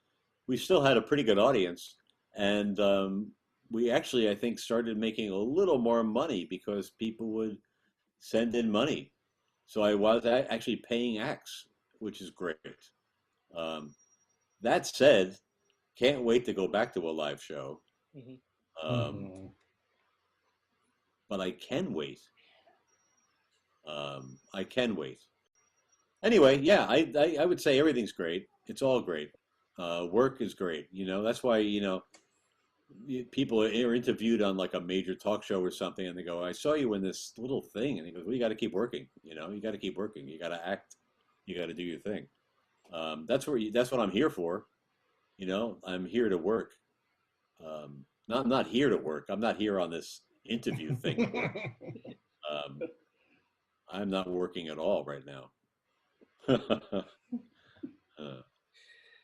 we still had a pretty good audience. And we actually, I think, started making a little more money because people would send in money. So I was actually paying acts, which is great. Um, that said, can't wait to go back to a live show. Mm-hmm. But I can wait. I can wait. Anyway, yeah, I would say everything's great. It's all great. Work is great. That's why, people are interviewed on like a major talk show or something, and they go, "I saw you in this little thing," and he goes, "Well, you got to keep working. You got to keep working. You got to act. You got to do your thing." That's what I'm here for. I'm here to work. Not here to work. I'm not here on this interview thing. I'm not working at all right now.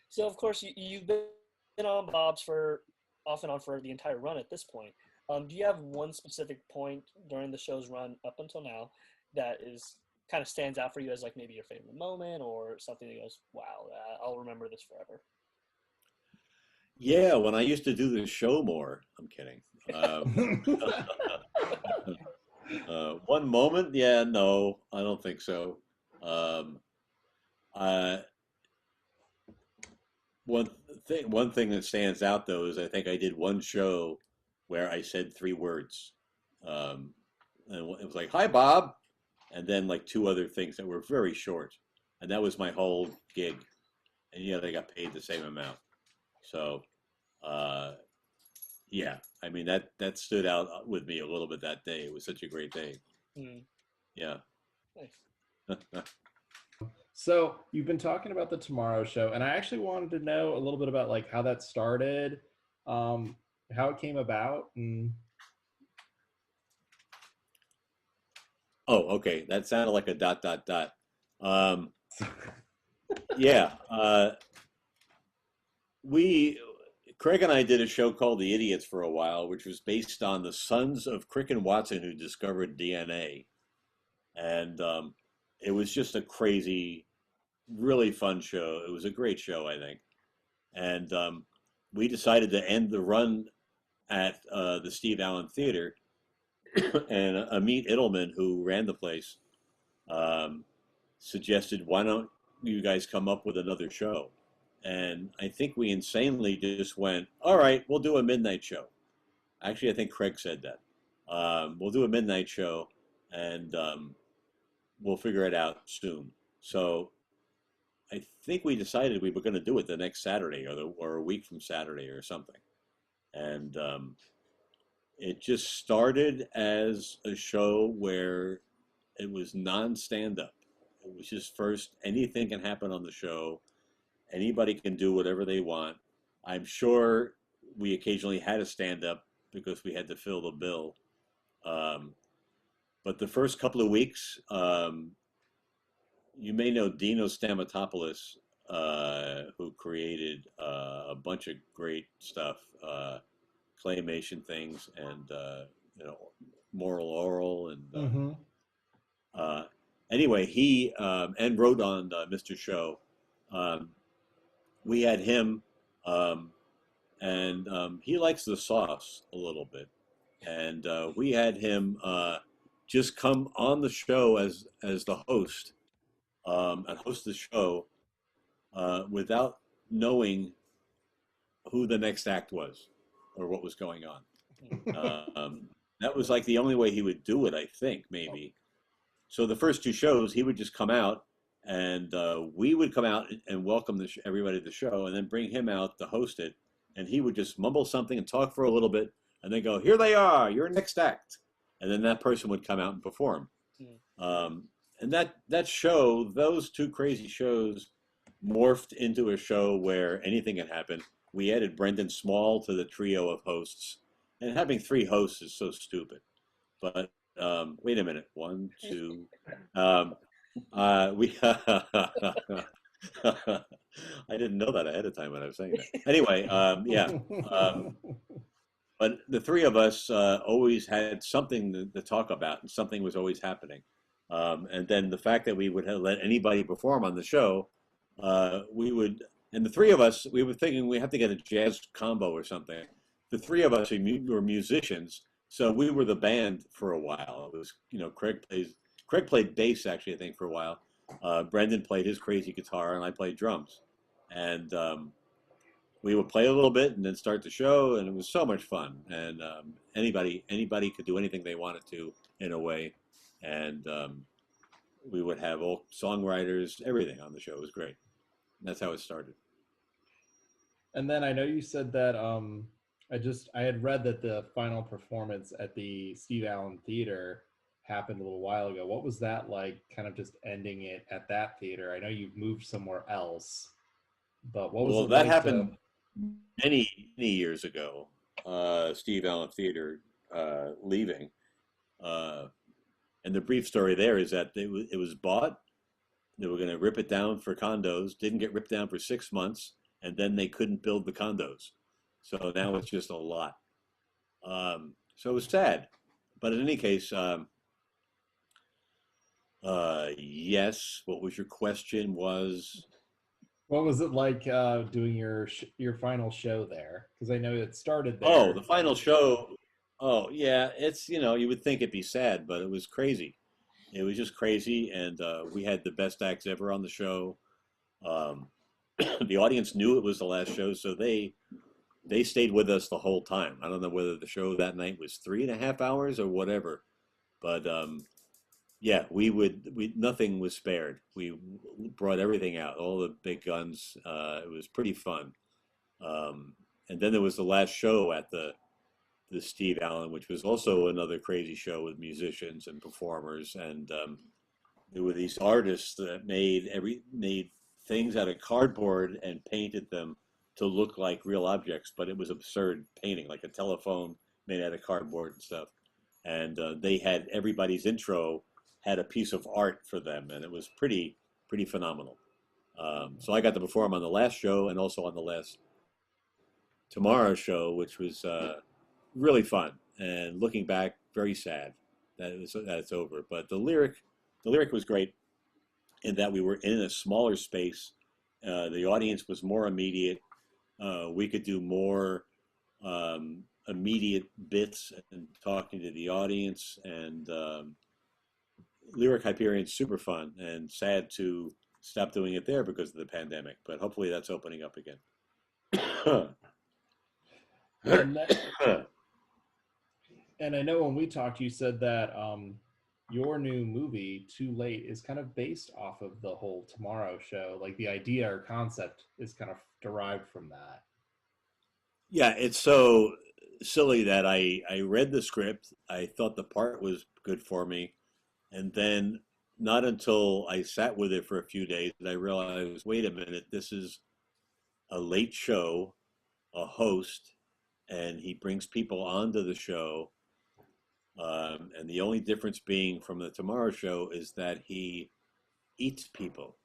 So of course you've been on Bob's for off and on for the entire run at this point. Do you have one specific point during the show's run up until now that is kind of stands out for you as like maybe your favorite moment or something that goes, wow, I'll remember this forever? Yeah, when I used to do the show more. I'm kidding. One moment? Yeah, no, I don't think so. Uh, one thing that stands out though is I think I did one show where I said 3 words, and it was like "Hi, Bob," and then like 2 other things that were very short, and that was my whole gig, and they got paid the same amount. So, yeah, I mean that stood out with me a little bit that day. It was such a great day. Mm. Yeah. Nice. So you've been talking about the Tomorrow Show, and I actually wanted to know a little bit about like how that started, how it came about, and Oh, okay. That sounded like a dot dot dot. Um, yeah. Craig and I did a show called The Idiots for a while, which was based on the sons of Crick and Watson who discovered DNA. And it was just a crazy, really fun show. It was a great show, I think. And we decided to end the run at the Steve Allen Theater. And Amit Edelman, who ran the place, suggested, why don't you guys come up with another show? And I think we insanely just went, all right, we'll do a midnight show. Actually, I think Craig said that. We'll do a midnight show, and we'll figure it out soon. So I think we decided we were going to do it the next Saturday or a week from Saturday or something. And it just started as a show where it was non-stand-up. It was just first, anything can happen on the show. Anybody can do whatever they want. I'm sure we occasionally had a stand-up because we had to fill the bill. But the first couple of weeks, you may know Dino Stamatopoulos, who created a bunch of great stuff, claymation things, and Moral Oral, and anyway, he and wrote on Mr. Show. We had him, and he likes the sauce a little bit, and we had him just come on the show as the host, and host the show without knowing who the next act was or what was going on. That was like the only way he would do it, I think, maybe. So the first 2 shows, he would just come out, and we would come out and welcome everybody to the show, and then bring him out to host it, and he would just mumble something and talk for a little bit, and then go, "Here they are, your next act," and then that person would come out and perform. And that show, those 2 crazy shows, morphed into a show where anything can happen. We added Brendan Small to the trio of hosts, and having 3 hosts is so stupid. But wait a minute, 1, 2. We I didn't know that ahead of time when I was saying that. Anyway, yeah. But the 3 of us always had something to talk about, and something was always happening. And then the fact that we would let anybody perform on the show, and the 3 of us, we were thinking we have to get a jazz combo or something. The 3 of us were musicians, so we were the band for a while. It was, Craig plays Craig played bass actually, I think, for a while. Brendan played his crazy guitar, and I played drums. And we would play a little bit and then start the show, and it was so much fun. And anybody could do anything they wanted to in a way. And we would have all songwriters, everything on the show. It was great. And that's how it started. And then I know you said that I had read that the final performance at the Steve Allen Theater happened a little while ago. What was that like, kind of just ending it at that theater? I know you've moved somewhere else, but what was Well, it that like happened many years ago. Steve Allen Theater leaving, and the brief story there is that it was bought. They were going to rip it down for condos. Didn't get ripped down for 6 months, and then they couldn't build the condos. So now it's just a lot. So it was sad, but in any case, yes. What was your question? What was it like doing your final show there? Because I know it started there. Oh, the final show. Oh, yeah. It's, you would think it'd be sad, but it was crazy. It was just crazy, and we had the best acts ever on the show. The audience knew it was the last show, so they stayed with us the whole time. I don't know whether the show that night was 3.5 hours or whatever, but yeah, nothing was spared. We brought everything out, all the big guns. It was pretty fun. And then there was the last show at the Steve Allen, which was also another crazy show with musicians and performers. And there were these artists that made things out of cardboard and painted them to look like real objects, but it was absurd painting, like a telephone made out of cardboard and stuff. And they had everybody's intro had a piece of art for them, and it was pretty phenomenal. So I got to perform on the last show and also on the last Tomorrow show, which was really fun. And looking back, very sad that it's over. But the lyric was great in that we were in a smaller space. The audience was more immediate. We could do more immediate bits and talking to the audience, and Lyric Hyperion's super fun, and sad to stop doing it there because of the pandemic, but hopefully that's opening up again. And I know when we talked, you said that your new movie, Too Late, is kind of based off of the whole Tomorrow show. Like the idea or concept is kind of derived from that. Yeah, it's so silly that I read the script. I thought the part was good for me. And then not until I sat with it for a few days did I realize, wait a minute, this is a late show, a host, and he brings people onto the show. And the only difference being from the Tomorrow show is that he eats people.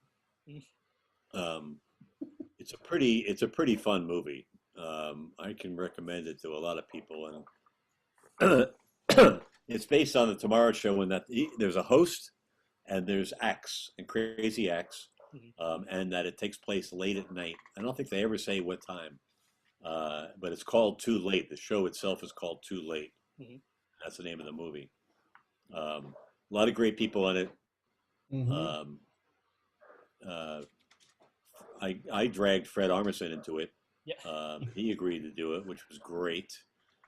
It's a pretty fun movie. I can recommend it to a lot of people, and it's based on the Tomorrow show in that there's a host and there's acts and crazy acts, and that it takes place late at night. I don't think they ever say what time, but it's called Too Late. The show itself is called Too Late. Mm-hmm. That's the name of the movie. A lot of great people in it. Mm-hmm. I dragged Fred Armisen into it. Yeah. He agreed to do it, which was great.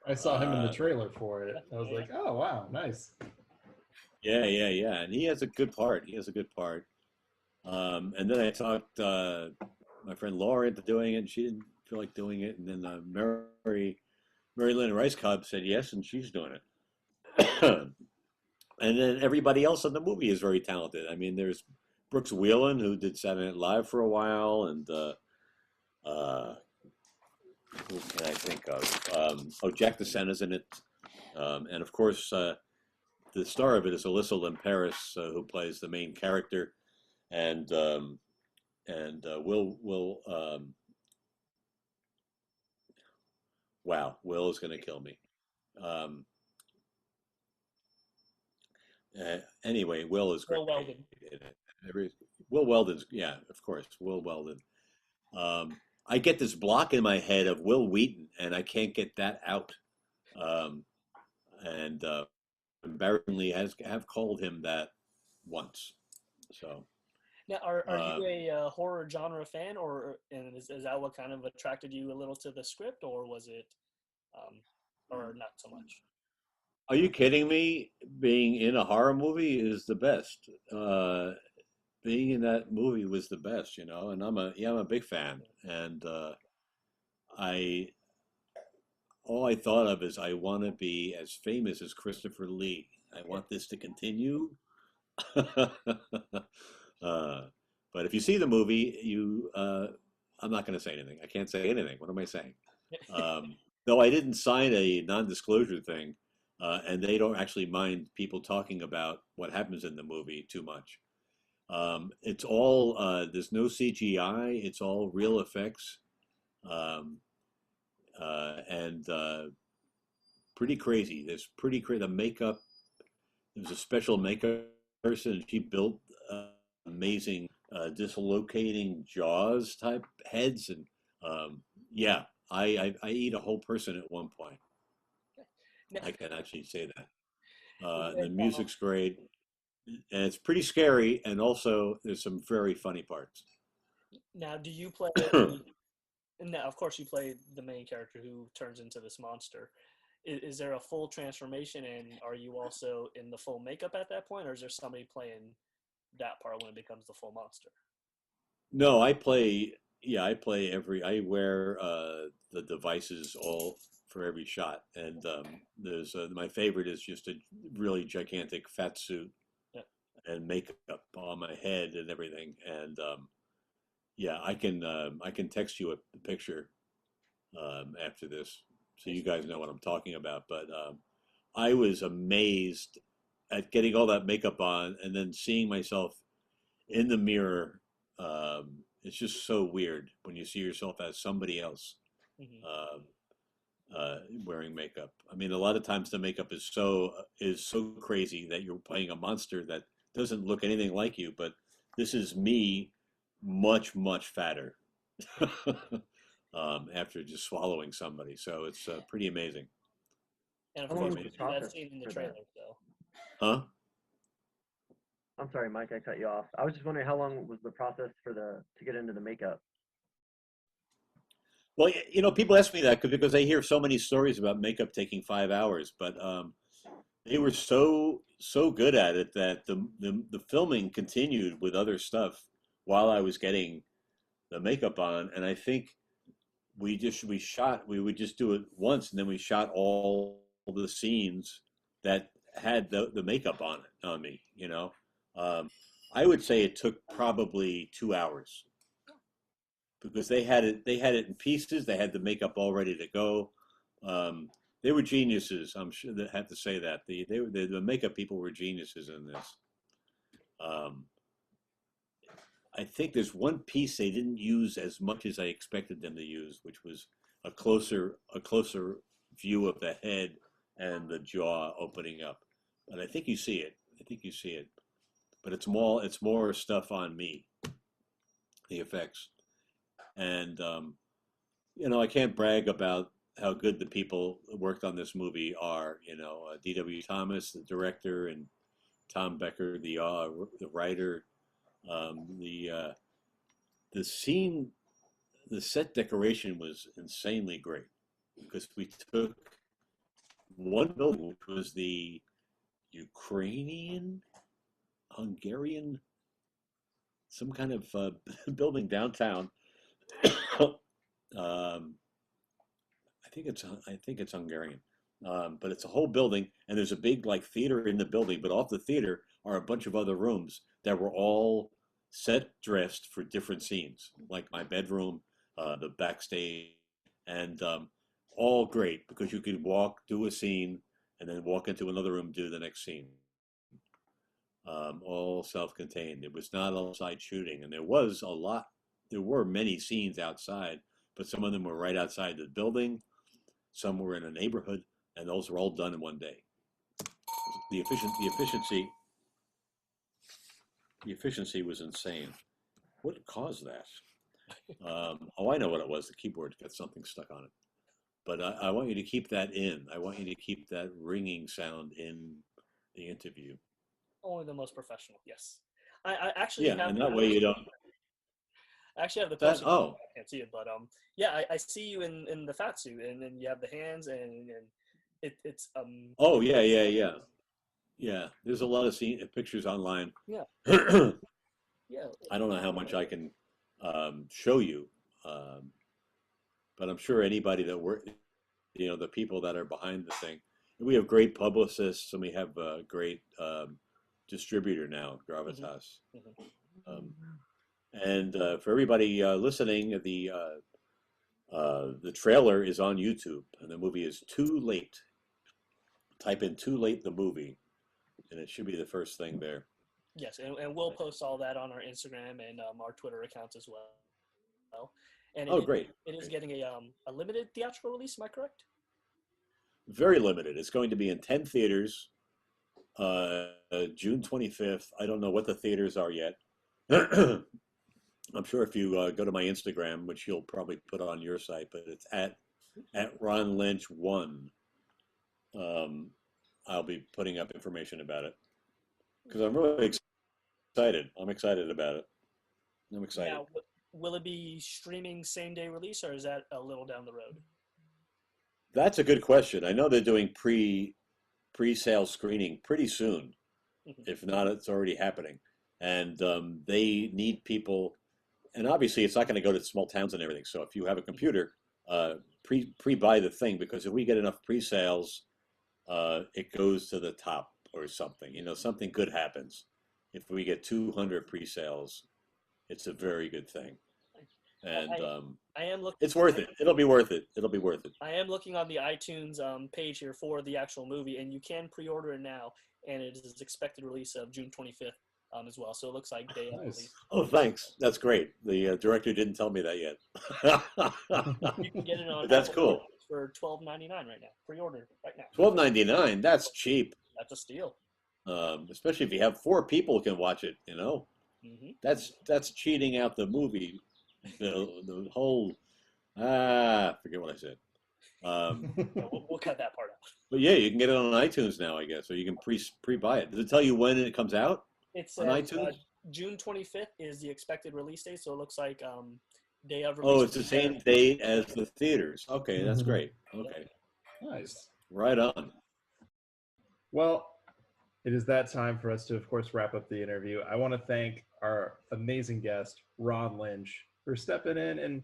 I saw him in the trailer for it. I was like, oh, wow, nice. Yeah. And he has a good part. And then I talked my friend Laura into doing it, and she didn't feel like doing it. And then Mary Lynn Rice Cobb said yes, and she's doing it. And then everybody else in the movie is very talented. I mean, there's Brooks Wheelan, who did Saturday Night Live for a while, and who can I think of? Jack DeSena's in it, and of course, the star of it is Alyssa Limperis, who plays the main character, and Will is going to kill me. Anyway, Will is great. Will Weldon. Will Weldon's, yeah, of course, Will Weldon. I get this block in my head of Will Wheaton, and I can't get that out. And embarrassingly, have called him that once. So Now, are you a horror genre fan, and is that what kind of attracted you a little to the script, or was it, or not so much? are you kidding me? Being in a horror movie is the best. Being in that movie was the best, you know, and I'm a big fan. And I all I thought of is I want to be as famous as Christopher Lee. I want this to continue. But if you see the movie, I'm not going to say anything. I can't say anything. What am I saying? Um, though I didn't sign a non-disclosure thing, and they don't actually mind people talking about what happens in the movie too much. It's all there's no CGI. It's all real effects, um, and pretty crazy. There's pretty crazy. The makeup. There was a special makeup person. She built amazing dislocating jaws type heads, and yeah, I eat a whole person at one point. Now, I can actually say that. is And the it, music's great, and it's pretty scary, and also there's some very funny parts. now, do you play? And now, of course, you play the main character who turns into this monster. Is there a full transformation, and are you also in the full makeup at that point, or is there somebody playing that part when it becomes the full monster? No, I play. Yeah, I play every. I wear the devices all for every shot, and there's my favorite is just a really gigantic fat suit Yeah. and makeup on my head and everything. And yeah, I can text you a picture after this, so you guys know what I'm talking about. But I was amazed at getting all that makeup on and then seeing myself in the mirror. It's just so weird when you see yourself as somebody else Hmm. wearing makeup. I mean, a lot of times the makeup is so crazy that you're playing a monster that doesn't look anything like you. But this is me, much fatter after just swallowing somebody. So it's pretty amazing. And of How long course, Pretty was we the amazing. see that process scene in the for that? trailer. So, Huh? I'm sorry, Mike, I cut you off. I was just wondering how long was the process for to get into the makeup? Well, you know, people ask me that because they hear so many stories about makeup taking 5 hours, but they were so good at it that the filming continued with other stuff while I was getting the makeup on, and I think we would just do it once, and then we shot all the scenes that had the makeup on it on me. You know, I would say it took probably 2 hours because they had it in pieces. They had the makeup all ready to go. Um, they were geniuses. I'm sure that had to say that the makeup people were geniuses in this. Um, I think there's one piece they didn't use as much as I expected them to use, which was a closer view of the head and the jaw opening up. But I think you see it. I think you see it. But it's more stuff on me, the effects. And you know, I can't brag about how good the people who worked on this movie are. You know, D.W. Thomas, the director, and Tom Becker, the writer. The scene, the set decoration was insanely great because we took one building, which was the Ukrainian, Hungarian, some kind of building downtown. um, I think it's Hungarian, but it's a whole building, and there's a big like theater in the building. But off the theater are a bunch of other rooms that were all set dressed for different scenes, like my bedroom, the backstage, and all great because you could walk, do a scene, and then walk into another room, do the next scene. All self-contained. It was not outside shooting, and there was a lot. There were many scenes outside, but some of them were right outside the building. Some were in a neighborhood, and those were all done in one day. The efficiency was insane. What caused that? Oh, I know what it was. The keyboard got something stuck on it. But I want you to keep that in. I want you to keep that ringing sound in the interview. Only the most professional. Yes. I actually Yeah, have and that way you don't. I actually have the That poster. oh I can't see it, but yeah, I see you in the fat suit, and then you have the hands, and it's oh yeah. There's a lot of pictures online. yeah I yeah don't know how much I can show you, but I'm sure anybody that the people that are behind the thing. We have great publicists, and we have a great distributor now, Gravitas. And for everybody listening, the trailer is on YouTube, and the movie is Too Late. Type in "Too Late" the movie, and it should be the first thing there. Yes, and we'll post all that on our Instagram and our Twitter accounts as well. And Great! It is getting a limited theatrical release. Am I correct? Very limited. It's going to be in 10 theaters, June 25th. I don't know what the theaters are yet. I'm sure if you go to my Instagram, which you'll probably put on your site, but it's at Ron Lynch 1. I'll be putting up information about it because I'm really excited. I'm excited about it. I'm excited. Now, will it be streaming same day release, or is that a little down the road? That's a good question. I know they're doing pre-sale screening pretty soon. If not, it's already happening. And they need people. And obviously, it's not going to go to small towns and everything. So if you have a computer, pre-buy the thing, because if we get enough pre-sales, it goes to the top or something. Something good happens. If we get 200 pre-sales, it's a very good thing. And I am looking. It's worth it. It'll be worth it. It'll be worth it. I am looking on the iTunes page here for the actual movie, and you can pre-order it now, and it is expected release of June 25th as well. So it looks like day of release. Oh, thanks. That's great. The director didn't tell me that yet. You can get it on. That's Apple cool. For $12.99 right now. Pre-order right now. $12.99. That's cheap. That's a steal. Especially if you have 4 people who can watch it. That's cheating out the movie. The whole forget what I said. We'll cut that part out. But yeah, you can get it on iTunes now, I guess, or you can pre-buy it. Does it tell you when it comes out? It's on iTunes. June 25th is the expected release date, so it looks like day of release. Oh, it's the same date as the theaters. Okay, that's great. Okay, Nice. Right on. Well, it is that time for us to, of course, wrap up the interview. I want to thank our amazing guest, Ron Lynch, for stepping in and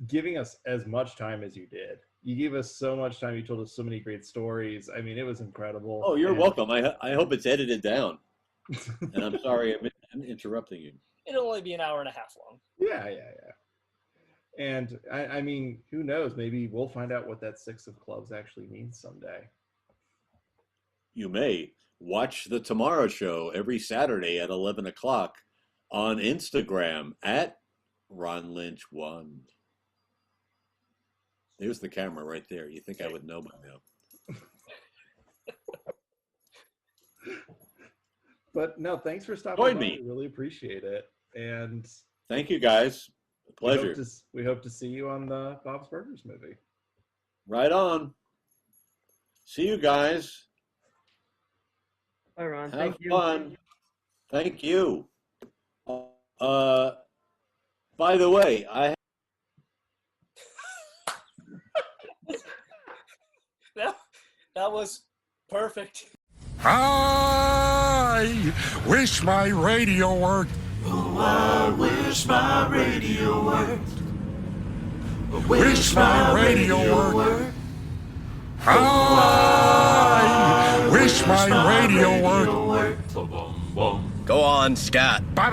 giving us as much time as you did. You gave us so much time. You told us so many great stories. I mean, it was incredible. Oh, you're welcome. I hope it's edited down. And I'm sorry I'm interrupting you. It'll only be an hour and a half long. Yeah. And I mean, who knows? Maybe we'll find out what that 6 of clubs actually means someday. You may watch The Tomorrow Show every Saturday at 11 o'clock on Instagram at Ron Lynch 1. There's the camera right there. You think I would know by now. But no, thanks for stopping Join by. me. We really appreciate it. And Thank you, guys. A pleasure. we hope to see you on the Bob's Burgers movie. Right on. See you guys. Bye, Ron. Have Thank you. fun. Thank you. By the way, that was perfect. I wish my radio worked. Oh, I wish my radio worked. Wish my radio worked. I wish my radio worked. Go on, scat. No,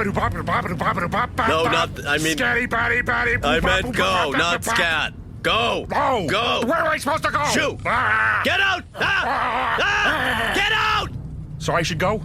not. I mean. Scatty, batty, batty. I meant go, not scat. Go. Go. Go. Where am I supposed to go? Shoot. Ah. Get out! Ah! Ah! Get out! So I should go?